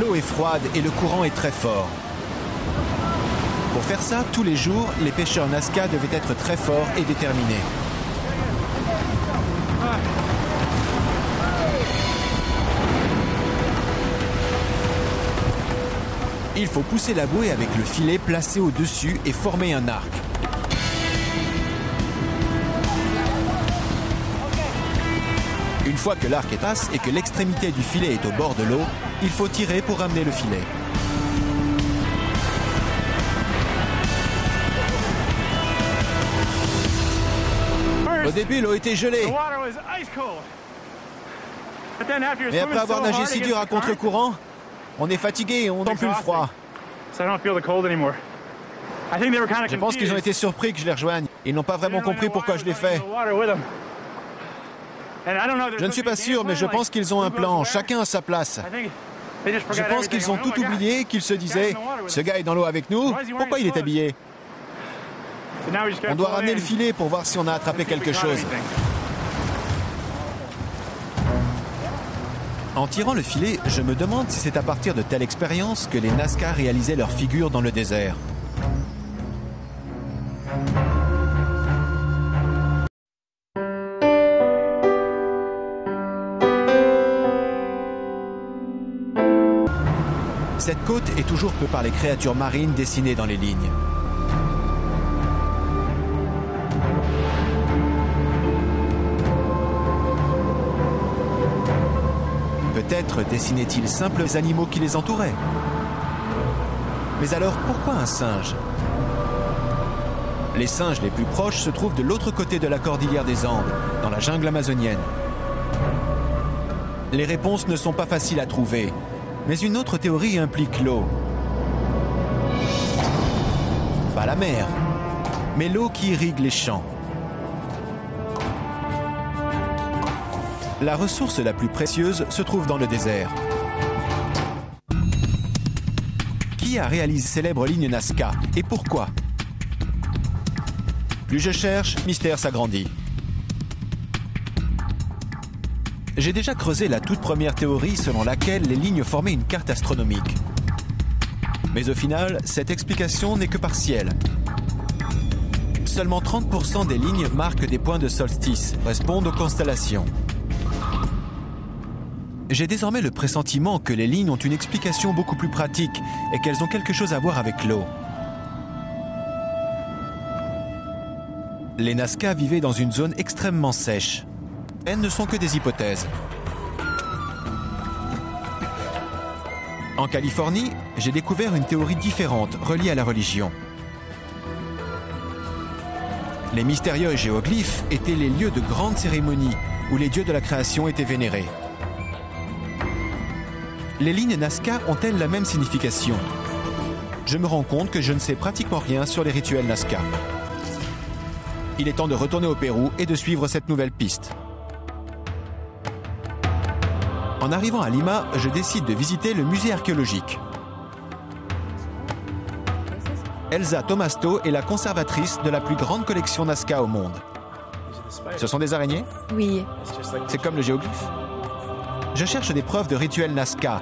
L'eau est froide et le courant est très fort. Pour faire ça, tous les jours, les pêcheurs Nazca devaient être très forts et déterminés. Il faut pousser la bouée avec le filet placé au-dessus et former un arc. Une fois que l'arc est passe et que l'extrémité du filet est au bord de l'eau, il faut tirer pour ramener le filet. Au début, l'eau était gelée. Mais après avoir nagé si dur à contre-courant, on est fatigué et on n'entend plus le froid. Je pense qu'ils ont été surpris que je les rejoigne. Ils n'ont pas vraiment compris pourquoi je l'ai fait. Je ne suis pas sûr, mais je pense qu'ils ont un plan, chacun à sa place. Je pense qu'ils ont tout oublié, qu'ils se disaient « Ce gars est dans l'eau avec nous, pourquoi il est habillé ?» On doit ramener le filet pour voir si on a attrapé quelque chose. En tirant le filet, je me demande si c'est à partir de telle expérience que les Nazca réalisaient leurs figures dans le désert. Cette côte est toujours peu par les créatures marines dessinées dans les lignes. Peut-être dessinaient-ils simples animaux qui les entouraient. Mais alors, pourquoi un singe? Les singes les plus proches se trouvent de l'autre côté de la cordillère des Andes, dans la jungle amazonienne. Les réponses ne sont pas faciles à trouver, mais une autre théorie implique l'eau. Pas la mer, mais l'eau qui irrigue les champs. La ressource la plus précieuse se trouve dans le désert. Qui a réalisé ces célèbres lignes Nazca et pourquoi? Plus je cherche, mystère s'agrandit. J'ai déjà creusé la toute première théorie selon laquelle les lignes formaient une carte astronomique. Mais au final, cette explication n'est que partielle. Seulement 30% des lignes marquent des points de solstice, correspondent aux constellations. J'ai désormais le pressentiment que les lignes ont une explication beaucoup plus pratique et qu'elles ont quelque chose à voir avec l'eau. Les Nazca vivaient dans une zone extrêmement sèche. Elles ne sont que des hypothèses. En Californie, j'ai découvert une théorie différente reliée à la religion. Les mystérieux géoglyphes étaient les lieux de grandes cérémonies où les dieux de la création étaient vénérés. Les lignes Nazca ont-elles la même signification? Je me rends compte que je ne sais pratiquement rien sur les rituels Nazca. Il est temps de retourner au Pérou et de suivre cette nouvelle piste. En arrivant à Lima, je décide de visiter le musée archéologique. Elsa Tomasto est la conservatrice de la plus grande collection Nazca au monde. Ce sont des araignées? Oui. C'est comme le géoglyphe. Je cherche des preuves de rituels Nazca.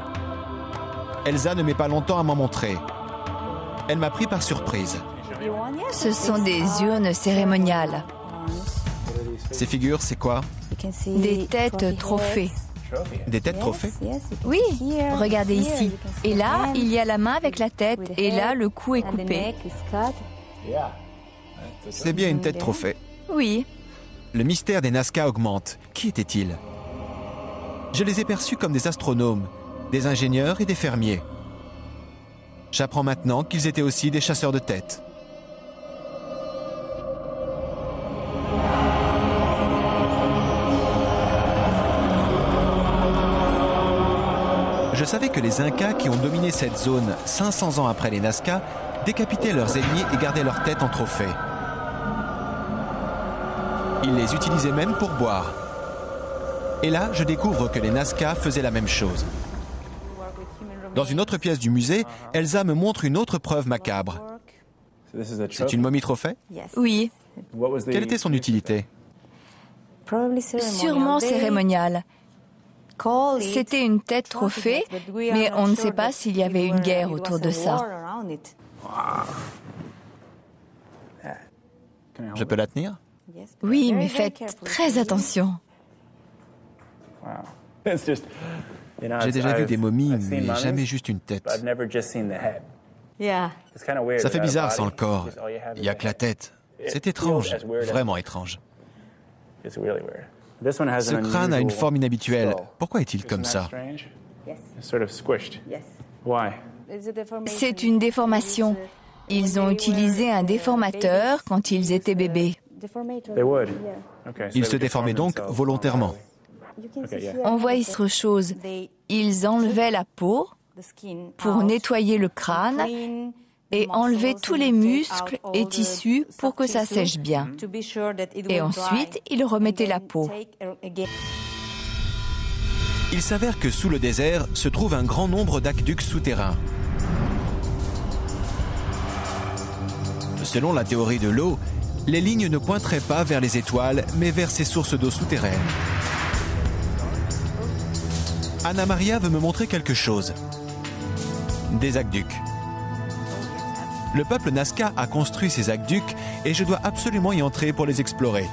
Elsa ne met pas longtemps à m'en montrer. Elle m'a pris par surprise. Ce sont des urnes cérémoniales. Ces figures, c'est quoi? Des têtes trophées. Des têtes trophées? Oui, regardez ici. Et là, il y a la main avec la tête. Et là, le cou est coupé. C'est bien une tête trophée. Oui. Le mystère des Nazca augmente. Qui étaient-ils? Je les ai perçus comme des astronomes, des ingénieurs et des fermiers. J'apprends maintenant qu'ils étaient aussi des chasseurs de têtes. Je savais que les Incas qui ont dominé cette zone 500 ans après les Nazca décapitaient leurs ennemis et gardaient leur tête en trophée. Ils les utilisaient même pour boire. Et là, je découvre que les Nazca faisaient la même chose. Dans une autre pièce du musée, Elsa me montre une autre preuve macabre. C'est une momie trophée? Oui. Quelle était son utilité? Sûrement cérémoniale. C'était une tête trophée, mais on ne sait pas s'il y avait une guerre autour de ça. Je peux la tenir? Oui, mais faites très attention. J'ai déjà vu des momies, mais jamais juste une tête. Ça fait bizarre sans le corps. Il n'y a que la tête. C'est étrange, vraiment étrange. Ce crâne a une forme inhabituelle. Pourquoi est-il comme ça? C'est une déformation. Ils ont utilisé un déformateur quand ils étaient bébés. Il se déformait donc volontairement. On voit autre chose. Ils enlevaient la peau pour nettoyer le crâne et enlever tous les muscles et tissus pour que ça sèche bien. Et ensuite, ils remettaient la peau. Il s'avère que sous le désert se trouve un grand nombre d'aqueducs souterrains. Selon la théorie de l'eau, les lignes ne pointeraient pas vers les étoiles, mais vers ces sources d'eau souterraines. Anna Maria veut me montrer quelque chose. Des aqueducs. Le peuple Nazca a construit ces aqueducs et je dois absolument y entrer pour les explorer.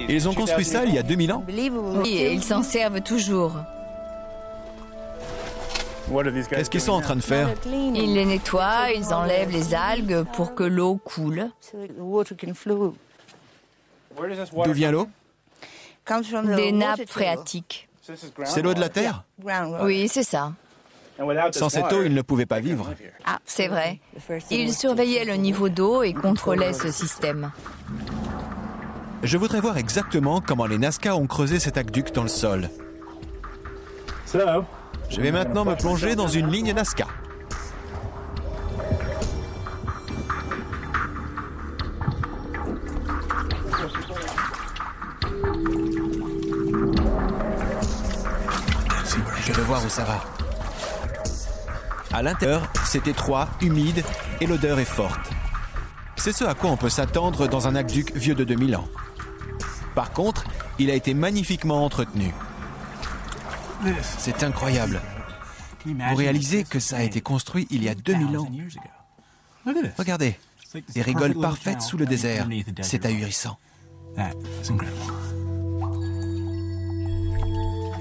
Ils ont construit ça il y a 2000 ans? Oui, et ils s'en servent toujours. Qu'est-ce qu'ils sont en train de faire? Ils les nettoient, ils enlèvent les algues pour que l'eau coule. D'où vient l'eau? Des nappes phréatiques. C'est l'eau de la terre? Oui, c'est ça. Sans cette eau, ils ne pouvaient pas vivre. C'est vrai. Ils surveillaient le niveau d'eau et contrôlaient ce système. Je voudrais voir exactement comment les Nazca ont creusé cet aqueduc dans le sol. Je vais maintenant me plonger dans une ligne Nazca. Je veux voir où ça va. À l'intérieur, c'est étroit, humide et l'odeur est forte. C'est ce à quoi on peut s'attendre dans un aqueduc vieux de 2000 ans. Par contre, il a été magnifiquement entretenu. C'est incroyable. Vous réalisez que ça a été construit il y a 2000 ans. Regardez, des rigoles parfaites sous le désert. C'est ahurissant.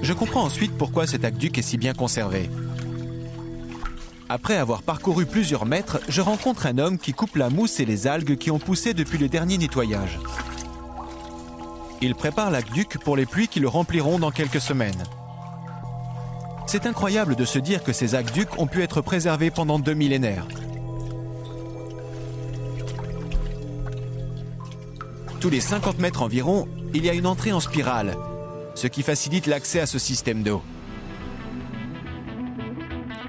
Je comprends ensuite pourquoi cet aqueduc est si bien conservé. Après avoir parcouru plusieurs mètres, je rencontre un homme qui coupe la mousse et les algues qui ont poussé depuis le dernier nettoyage. Il prépare l'aqueduc pour les pluies qui le rempliront dans quelques semaines. C'est incroyable de se dire que ces aqueducs ont pu être préservés pendant 2 millénaires. Tous les 50 mètres environ, il y a une entrée en spirale, ce qui facilite l'accès à ce système d'eau.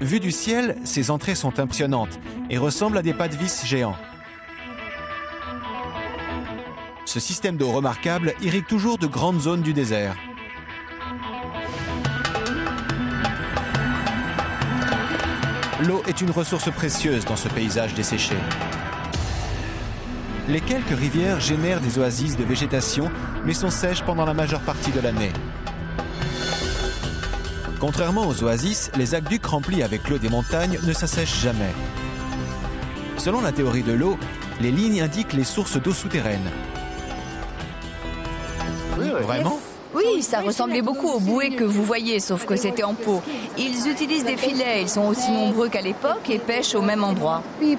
Vu du ciel, ces entrées sont impressionnantes et ressemblent à des pas de vis géants. Ce système d'eau remarquable irrigue toujours de grandes zones du désert. L'eau est une ressource précieuse dans ce paysage desséché. Les quelques rivières génèrent des oasis de végétation, mais sont sèches pendant la majeure partie de l'année. Contrairement aux oasis, les aqueducs remplis avec l'eau des montagnes ne s'assèchent jamais. Selon la théorie de l'eau, les lignes indiquent les sources d'eau souterraines. Vraiment? Oui, ça ressemblait beaucoup aux bouées que vous voyez, sauf que c'était en pot. Ils utilisent des filets, ils sont aussi nombreux qu'à l'époque et pêchent au même endroit. Les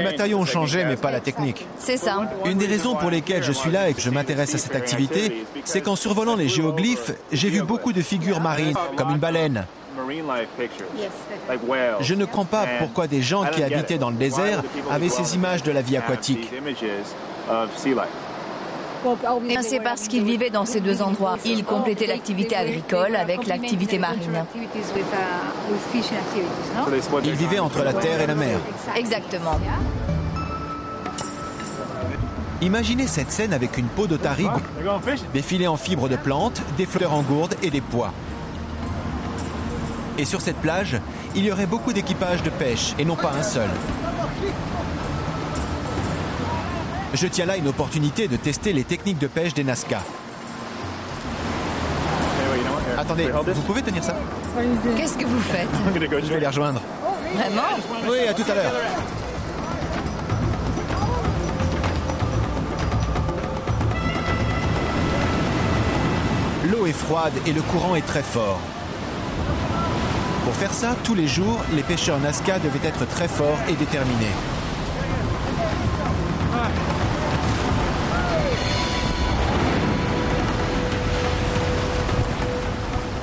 matériaux ont changé, mais pas la technique. C'est ça. Une des raisons pour lesquelles je suis là et que je m'intéresse à cette activité, c'est qu'en survolant les géoglyphes, j'ai vu beaucoup de figures marines, comme une baleine. Je ne comprends pas pourquoi des gens qui habitaient dans le désert avaient ces images de la vie aquatique. C'est parce qu'ils vivaient dans ces deux endroits. Ils complétaient l'activité agricole avec l'activité marine. Ils vivaient entre la terre et la mer. Exactement. Imaginez cette scène avec une peau d'otarie, des filets en fibres de plantes, des fleurs en gourde et des pois. Et sur cette plage, il y aurait beaucoup d'équipages de pêche et non pas un seul. Je tiens là une opportunité de tester les techniques de pêche des Nazca. Attendez, vous pouvez tenir ça? Qu'est-ce que vous faites? Je vais les rejoindre. Vraiment? Oui, à tout à l'heure. L'eau est froide et le courant est très fort. Pour faire ça, tous les jours, les pêcheurs Nazca devaient être très forts et déterminés.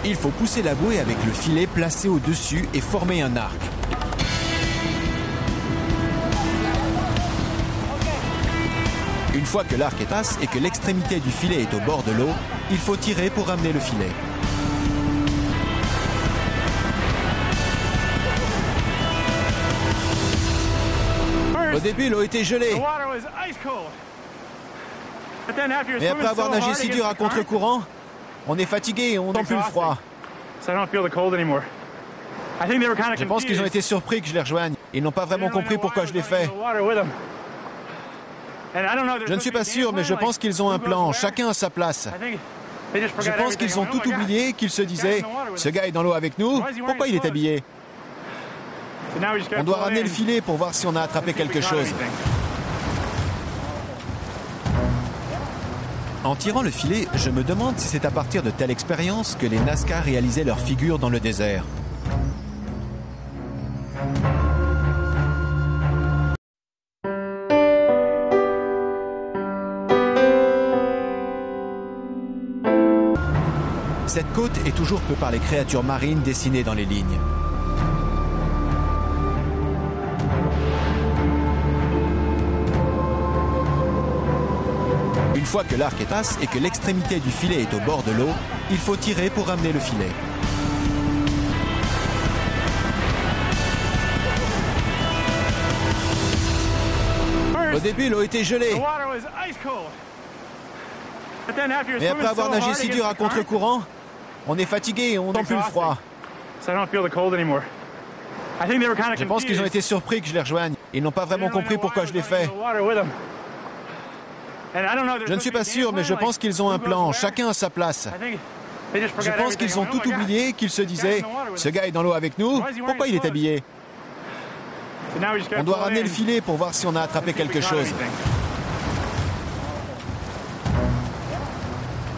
Il faut pousser la bouée avec le filet placé au-dessus et former un arc. Une fois que l'arc est passe et que l'extrémité du filet est au bord de l'eau, il faut tirer pour ramener le filet. Au début, l'eau était gelée. Mais après avoir nagé si dur à contre-courant, on est fatigué et on n'a plus le froid. Je pense qu'ils ont été surpris que je les rejoigne. Ils n'ont pas vraiment compris pourquoi je l'ai fait. Je ne suis pas sûr, mais je pense qu'ils ont un plan. Chacun à sa place. Je pense qu'ils ont tout oublié, qu'ils se disaient « Ce gars est dans l'eau avec nous, pourquoi il est habillé ?» On doit ramener le filet pour voir si on a attrapé quelque chose. En tirant le filet, je me demande si c'est à partir de telle expérience que les Nazca réalisaient leur figure dans le désert. Cette côte est toujours peuplée par les créatures marines dessinées dans les lignes. Une fois que l'arc est passe et que l'extrémité du filet est au bord de l'eau, il faut tirer pour ramener le filet. Au début, l'eau était gelée. Mais après avoir nagé si dur à contre-courant, on est fatigué et on n'entend plus le froid. Je pense qu'ils ont été surpris que je les rejoigne. Ils n'ont pas vraiment compris pourquoi je l'ai fait. Je ne suis pas sûr, mais je pense qu'ils ont un plan, chacun à sa place. Je pense qu'ils ont tout oublié, qu'ils se disaient « Ce gars est dans l'eau avec nous, pourquoi il est habillé ?» On doit ramener le filet pour voir si on a attrapé quelque chose.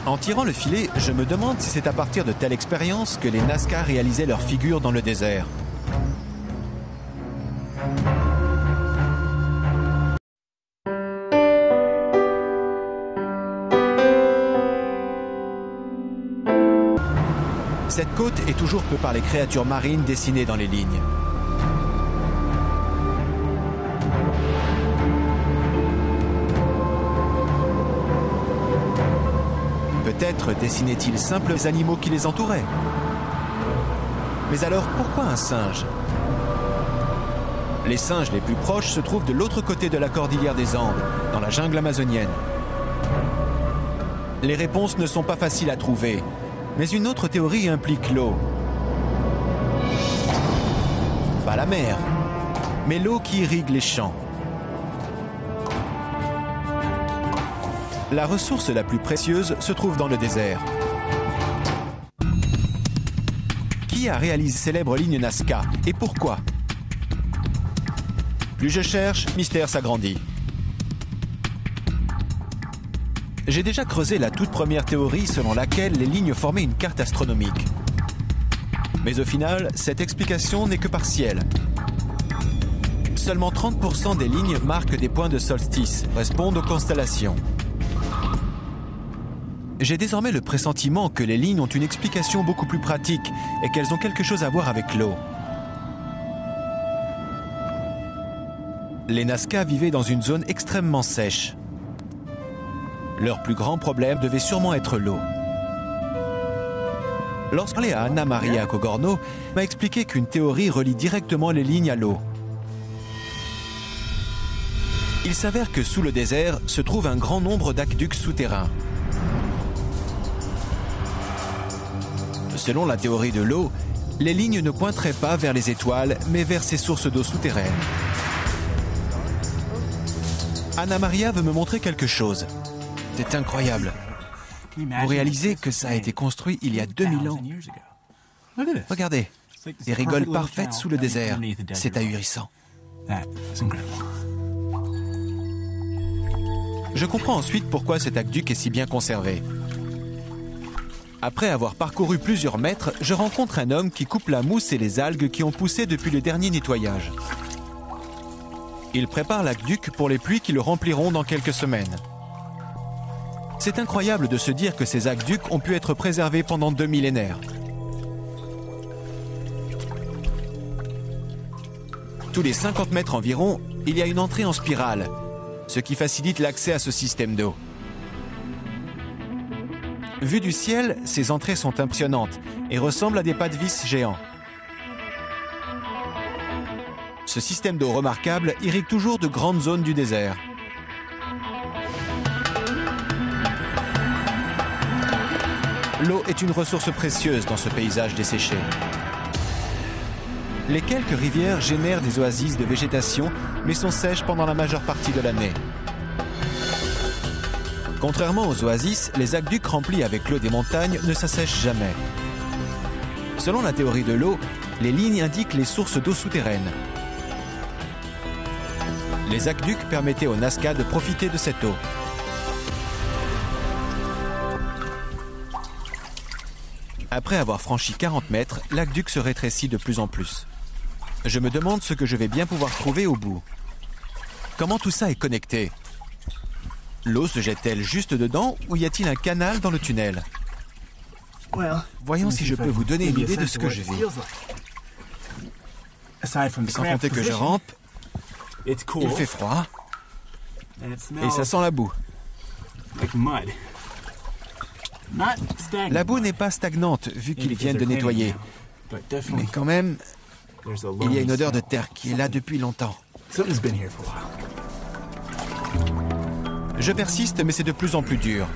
En tirant le filet, je me demande si c'est à partir de telle expérience que les Nazca réalisaient leur figure dans le désert. Cette côte est toujours peuplée par les créatures marines dessinées dans les lignes. Peut-être dessinaient-ils simples animaux qui les entouraient. Mais alors, pourquoi un singe? Les singes les plus proches se trouvent de l'autre côté de la cordillère des Andes, dans la jungle amazonienne. Les réponses ne sont pas faciles à trouver, mais une autre théorie implique l'eau. Pas la mer, mais l'eau qui irrigue les champs. La ressource la plus précieuse se trouve dans le désert. Qui a réalisé célèbre ligne Nazca et pourquoi? Plus je cherche, mystère s'agrandit. J'ai déjà creusé la toute première théorie selon laquelle les lignes formaient une carte astronomique. Mais au final, cette explication n'est que partielle. Seulement 30% des lignes marquent des points de solstice, correspondent aux constellations. J'ai désormais le pressentiment que les lignes ont une explication beaucoup plus pratique et qu'elles ont quelque chose à voir avec l'eau. Les Nazca vivaient dans une zone extrêmement sèche. Leur plus grand problème devait sûrement être l'eau. Lorsqu'on allait à Anna Maria Cogorno, m'a expliqué qu'une théorie relie directement les lignes à l'eau. Il s'avère que sous le désert se trouve un grand nombre d'aqueducs souterrains. Selon la théorie de l'eau, les lignes ne pointeraient pas vers les étoiles, mais vers ces sources d'eau souterraines. Anna Maria veut me montrer quelque chose. C'est incroyable. Vous réalisez que ça a été construit il y a 2000 ans. Regardez, des rigoles parfaites sous le désert. C'est ahurissant. Je comprends ensuite pourquoi cet aqueduc est si bien conservé. Après avoir parcouru plusieurs mètres, je rencontre un homme qui coupe la mousse et les algues qui ont poussé depuis le dernier nettoyage. Il prépare l'aqueduc pour les pluies qui le rempliront dans quelques semaines. C'est incroyable de se dire que ces aqueducs ont pu être préservés pendant 2 millénaires. Tous les 50 mètres environ, il y a une entrée en spirale, ce qui facilite l'accès à ce système d'eau. Vu du ciel, ces entrées sont impressionnantes et ressemblent à des pas de vis géants. Ce système d'eau remarquable irrigue toujours de grandes zones du désert. L'eau est une ressource précieuse dans ce paysage desséché. Les quelques rivières génèrent des oasis de végétation, mais sont sèches pendant la majeure partie de l'année. Contrairement aux oasis, les aqueducs remplis avec l'eau des montagnes ne s'assèchent jamais. Selon la théorie de l'eau, les lignes indiquent les sources d'eau souterraines. Les aqueducs permettaient aux Nazca de profiter de cette eau. Après avoir franchi 40 mètres, l'aqueduc se rétrécit de plus en plus. Je me demande ce que je vais bien pouvoir trouver au bout. Comment tout ça est connecté? L'eau se jette-t-elle juste dedans ou y a-t-il un canal dans le tunnel? Voyons si je peux vous donner une idée de ce que je vis. Sans compter que je rampe, il fait froid et ça sent la boue. La boue n'est pas stagnante vu qu'ils viennent de nettoyer. Mais quand même, il y a une odeur de terre qui est là depuis longtemps. Je persiste, mais c'est de plus en plus dur.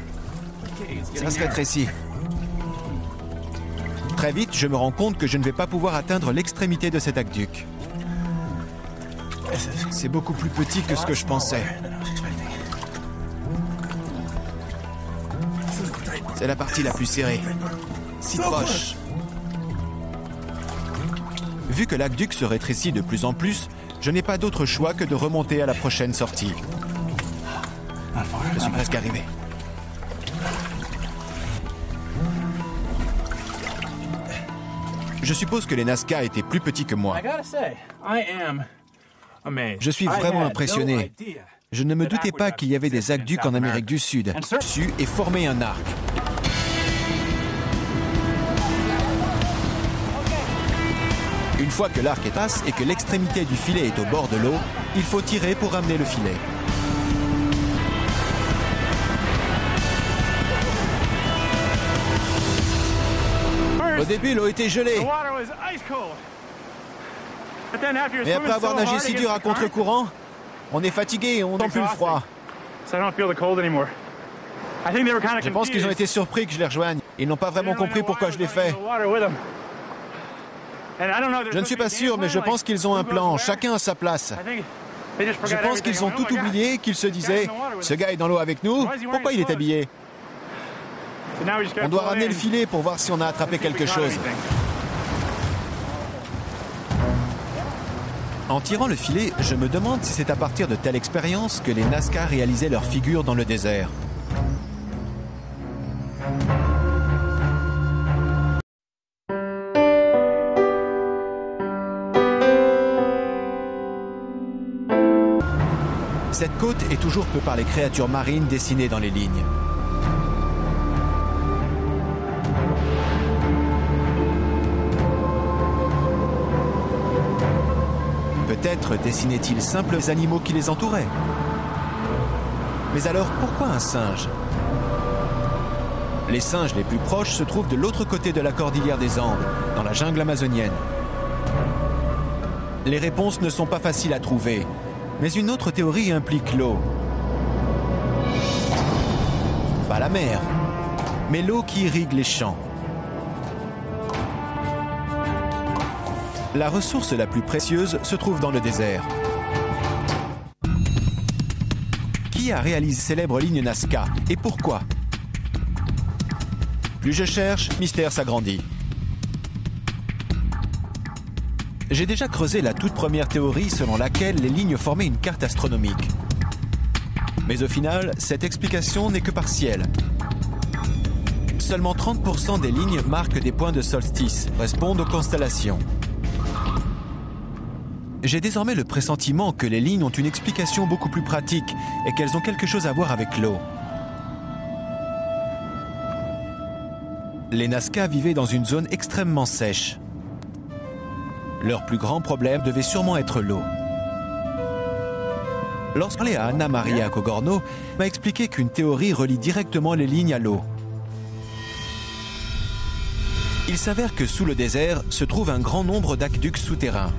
Ça se rétrécit. Très vite, je me rends compte que je ne vais pas pouvoir atteindre l'extrémité de cet aqueduc. C'est beaucoup plus petit que ce que je pensais. C'est la partie la plus serrée. Si proche. Vu que l'aqueduc se rétrécit de plus en plus, je n'ai pas d'autre choix que de remonter à la prochaine sortie. Je suis presque arrivé. Je suppose que les Nazca étaient plus petits que moi. Je suis vraiment impressionné. Je ne me doutais pas qu'il y avait des aqueducs en Amérique du Sud, dessus et former un arc. Une fois que l'arc est passe et que l'extrémité du filet est au bord de l'eau, il faut tirer pour ramener le filet. Au début, l'eau était gelée. Mais après avoir nagé si dur à contre-courant, on est fatigué et on n'a plus le froid. Je pense qu'ils ont été surpris que je les rejoigne. Ils n'ont pas vraiment compris pourquoi je l'ai fait. Je ne suis pas sûr, mais je pense qu'ils ont un plan, chacun à sa place. Je pense qu'ils ont tout oublié, qu'ils se disaient « Ce gars est dans l'eau avec nous, pourquoi il est habillé ?» On doit ramener le filet pour voir si on a attrapé quelque chose. En tirant le filet, je me demande si c'est à partir de telle expérience que les Nazca réalisaient leur figure dans le désert. Cette côte est toujours peu par les créatures marines dessinées dans les lignes. Peut-être dessinaient-ils simples animaux qui les entouraient. Mais alors, pourquoi un singe? Les singes les plus proches se trouvent de l'autre côté de la cordillère des Andes, dans la jungle amazonienne. Les réponses ne sont pas faciles à trouver, mais une autre théorie implique l'eau. Pas la mer, mais l'eau qui irrigue les champs. La ressource la plus précieuse se trouve dans le désert. Qui a réalisé célèbre ligne Nazca et pourquoi? Plus je cherche, mystère s'agrandit. J'ai déjà creusé la toute première théorie selon laquelle les lignes formaient une carte astronomique. Mais au final, cette explication n'est que partielle. Seulement 30% des lignes marquent des points de solstice, correspondent aux constellations. J'ai désormais le pressentiment que les lignes ont une explication beaucoup plus pratique et qu'elles ont quelque chose à voir avec l'eau. Les Nazca vivaient dans une zone extrêmement sèche. Leur plus grand problème devait sûrement être l'eau. Lorsqu'on allait à Anna Maria Cogorno, m'a expliqué qu'une théorie relie directement les lignes à l'eau. Il s'avère que sous le désert se trouve un grand nombre d'aqueducs souterrains.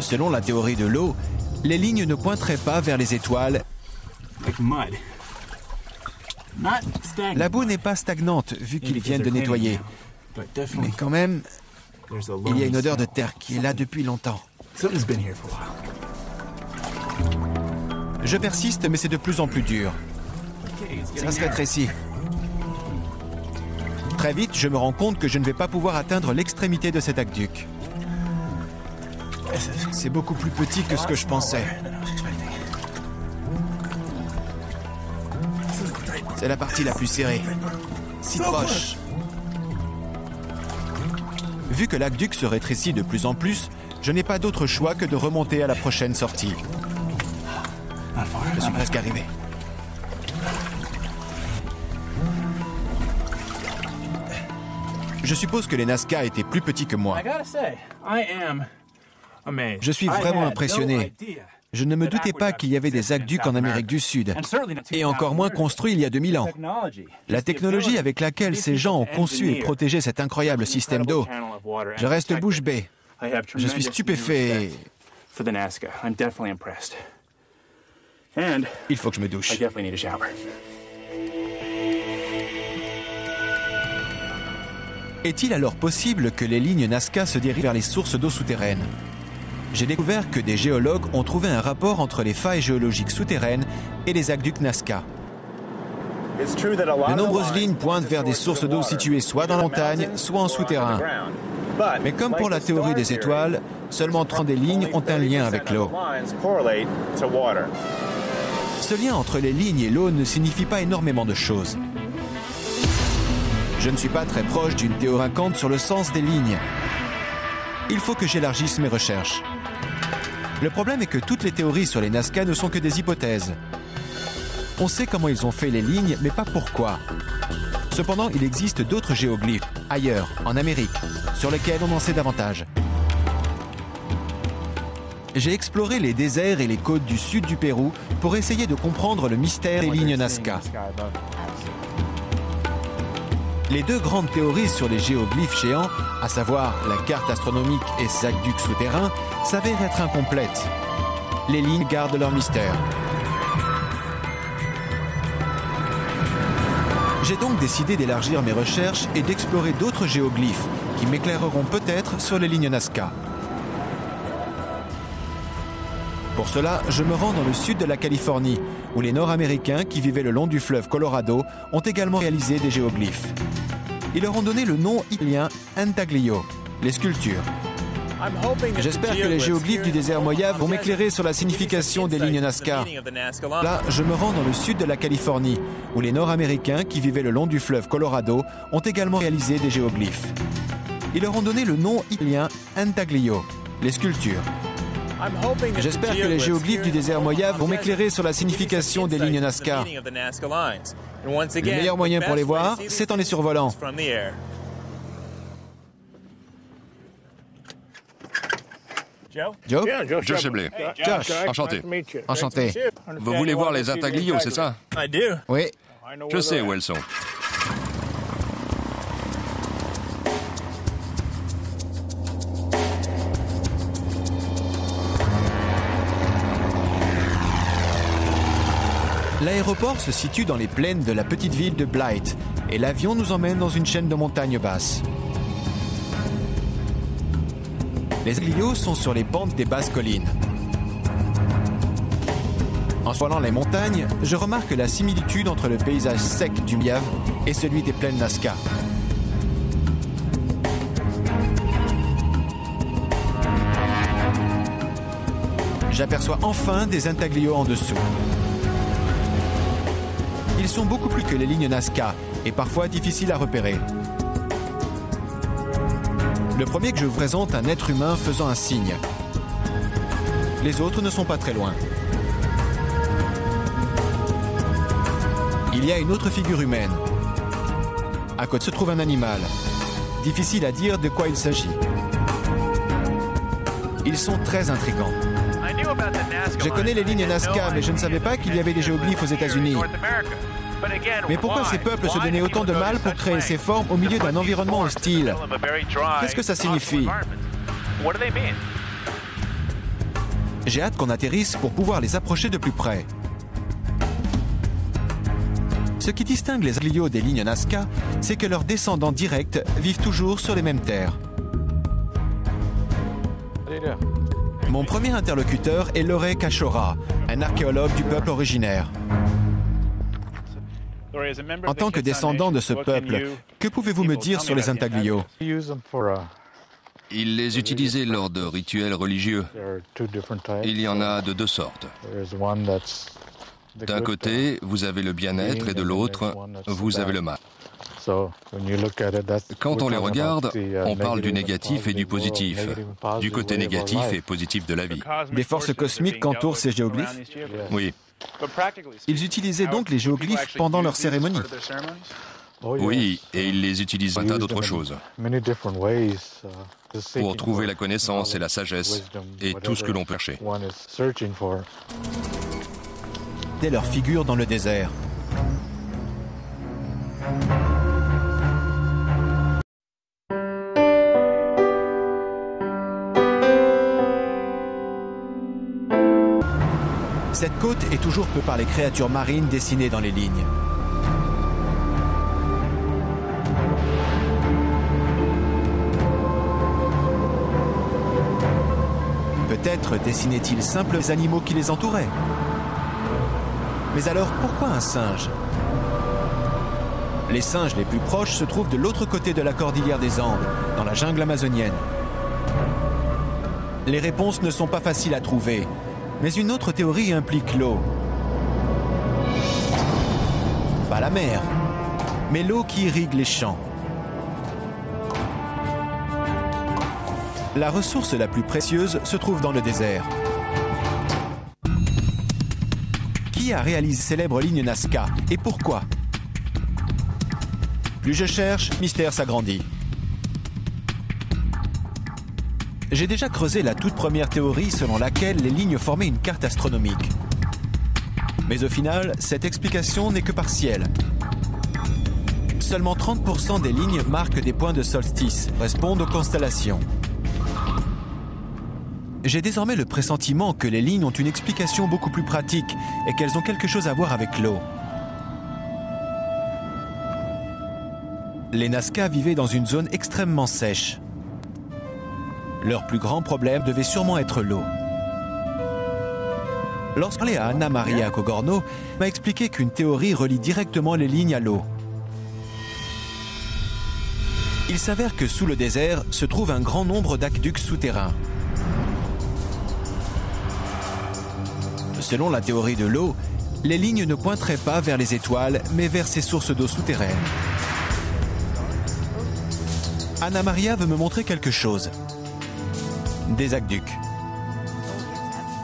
Selon la théorie de l'eau, les lignes ne pointeraient pas vers les étoiles. La boue n'est pas stagnante vu qu'ils viennent de nettoyer. Mais quand même, il y a une odeur de terre qui est là depuis longtemps. Je persiste, mais c'est de plus en plus dur. Ça se rétrécit. Très vite, je me rends compte que je ne vais pas pouvoir atteindre l'extrémité de cet aqueduc. C'est beaucoup plus petit que ce que je pensais. C'est la partie la plus serrée. Si proche. Vu que l'aqueduc se rétrécit de plus en plus, je n'ai pas d'autre choix que de remonter à la prochaine sortie. Je suis presque arrivé. Je suppose que les Nazca étaient plus petits que moi. Je suis vraiment impressionné. Je ne me doutais pas qu'il y avait des aqueducs en Amérique du Sud, et encore moins construits il y a 2000 ans. La technologie avec laquelle ces gens ont conçu et protégé cet incroyable système d'eau, je reste bouche bée. Je suis stupéfait. Il faut que je me douche. Est-il alors possible que les lignes Nazca se dirigent vers les sources d'eau souterraines? J'ai découvert que des géologues ont trouvé un rapport entre les failles géologiques souterraines et les aqueducs Nazca. De nombreuses lignes pointent vers des sources d'eau situées soit dans la montagne, soit en souterrain. Mais comme pour la théorie des étoiles, seulement 30 des lignes ont un lien avec l'eau. Ce lien entre les lignes et l'eau ne signifie pas énormément de choses. Je ne suis pas très proche d'une théorie convaincante sur le sens des lignes. Il faut que j'élargisse mes recherches. Le problème est que toutes les théories sur les Nazca ne sont que des hypothèses. On sait comment ils ont fait les lignes, mais pas pourquoi. Cependant, il existe d'autres géoglyphes, ailleurs, en Amérique, sur lesquels on en sait davantage. J'ai exploré les déserts et les côtes du sud du Pérou pour essayer de comprendre le mystère des lignes Nazca. Les deux grandes théories sur les géoglyphes géants, à savoir la carte astronomique et ses aqueducs souterrains, s'avèrent être incomplètes. Les lignes gardent leur mystère. J'ai donc décidé d'élargir mes recherches et d'explorer d'autres géoglyphes qui m'éclaireront peut-être sur les lignes Nazca. Pour cela, je me rends dans le sud de la Californie, où les Nord-Américains qui vivaient le long du fleuve Colorado ont également réalisé des géoglyphes. Ils leur ont donné le nom italien intaglio, les sculptures. J'espère que les géoglyphes du désert Mojave vont m'éclairer sur la signification des lignes Nazca. Là, je me rends dans le sud de la Californie, où les Nord-Américains qui vivaient le long du fleuve Colorado ont également réalisé des géoglyphes. Ils leur ont donné le nom italien intaglio, les sculptures. J'espère que les géoglyphes du désert Mojave vont m'éclairer sur la signification des lignes Nazca. Le meilleur moyen pour les voir, c'est en les survolant. Joe? Joe Chebley. Josh. Enchanté. Enchanté. Vous voulez voir les intaglios, c'est ça? Oui. Je sais où elles sont. L'aéroport se situe dans les plaines de la petite ville de Blythe et l'avion nous emmène dans une chaîne de montagnes basses. Les aglios sont sur les pentes des basses collines. En survolant les montagnes, je remarque la similitude entre le paysage sec du Mojave et celui des plaines Nazca. J'aperçois enfin des intaglios en dessous. Ils sont beaucoup plus que les lignes Nazca et parfois difficiles à repérer. Le premier que je vous présente, un être humain faisant un signe. Les autres ne sont pas très loin. Il y a une autre figure humaine. À côté se trouve un animal. Difficile à dire de quoi il s'agit. Ils sont très intrigants. Je connais les lignes Nazca, mais je ne savais pas qu'il y avait des géoglyphes aux États-Unis. Mais pourquoi ces peuples se donnaient autant de mal pour créer ces formes au milieu d'un environnement hostile? Qu'est-ce que ça signifie? J'ai hâte qu'on atterrisse pour pouvoir les approcher de plus près. Ce qui distingue les aglios des lignes Nazca, c'est que leurs descendants directs vivent toujours sur les mêmes terres. Mon premier interlocuteur est Lorey Cachora, un archéologue du peuple originaire. En tant que descendant de ce peuple, que pouvez-vous me dire sur les intaglios? Ils les utilisaient lors de rituels religieux. Il y en a de deux sortes. D'un côté, vous avez le bien-être et de l'autre, vous avez le mal. Quand on les regarde, on parle du négatif et du positif, du côté négatif et positif de la vie. Des forces cosmiques qu'entourent ces géoglyphes? Oui. Ils utilisaient donc les géoglyphes pendant leur cérémonie? Oui, et ils les utilisent pour un tas d'autres choses. Pour trouver la connaissance et la sagesse et tout ce que l'on peut chercher. Dès leur figure dans le désert. Cette côte est toujours peuplée par les créatures marines dessinées dans les lignes. Peut-être dessinaient-ils simples animaux qui les entouraient. Mais alors, pourquoi un singe? Les singes les plus proches se trouvent de l'autre côté de la cordillère des Andes, dans la jungle amazonienne. Les réponses ne sont pas faciles à trouver, mais une autre théorie implique l'eau. Pas la mer, mais l'eau qui irrigue les champs. La ressource la plus précieuse se trouve dans le désert. Qui a réalisé célèbre ligne Nazca et pourquoi? Plus je cherche, mystère s'agrandit. J'ai déjà creusé la toute première théorie selon laquelle les lignes formaient une carte astronomique. Mais au final, cette explication n'est que partielle. Seulement 30% des lignes marquent des points de solstice, correspondent aux constellations. J'ai désormais le pressentiment que les lignes ont une explication beaucoup plus pratique et qu'elles ont quelque chose à voir avec l'eau. Les Nazca vivaient dans une zone extrêmement sèche. Leur plus grand problème devait sûrement être l'eau. Lorsqu'on parlait à Anna Maria Cogorno, m'a expliqué qu'une théorie relie directement les lignes à l'eau. Il s'avère que sous le désert se trouve un grand nombre d'aqueducs souterrains. Selon la théorie de l'eau, les lignes ne pointeraient pas vers les étoiles, mais vers ces sources d'eau souterraines. Anna Maria veut me montrer quelque chose. Des aqueducs.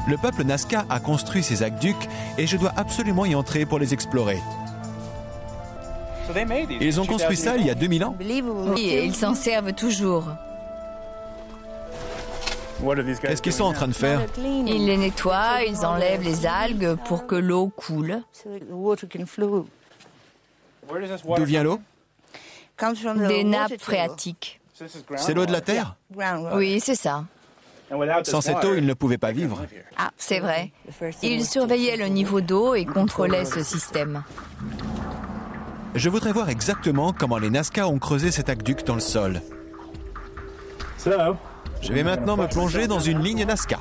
Le peuple Nazca a construit ces aqueducs et je dois absolument y entrer pour les explorer. Ils ont construit ça il y a 2000 ans? Oui, et ils s'en servent toujours. Qu'est-ce qu'ils sont en train de faire? Ils les nettoient, ils enlèvent les algues pour que l'eau coule. D'où vient l'eau? Des nappes phréatiques. C'est l'eau de la terre? Oui, c'est ça. Sans cette eau, ils ne pouvaient pas vivre. Ah, c'est vrai. Ils surveillaient le niveau d'eau et contrôlaient ce système. Je voudrais voir exactement comment les Nazca ont creusé cet aqueduc dans le sol. Je vais maintenant me plonger dans une ligne Nazca.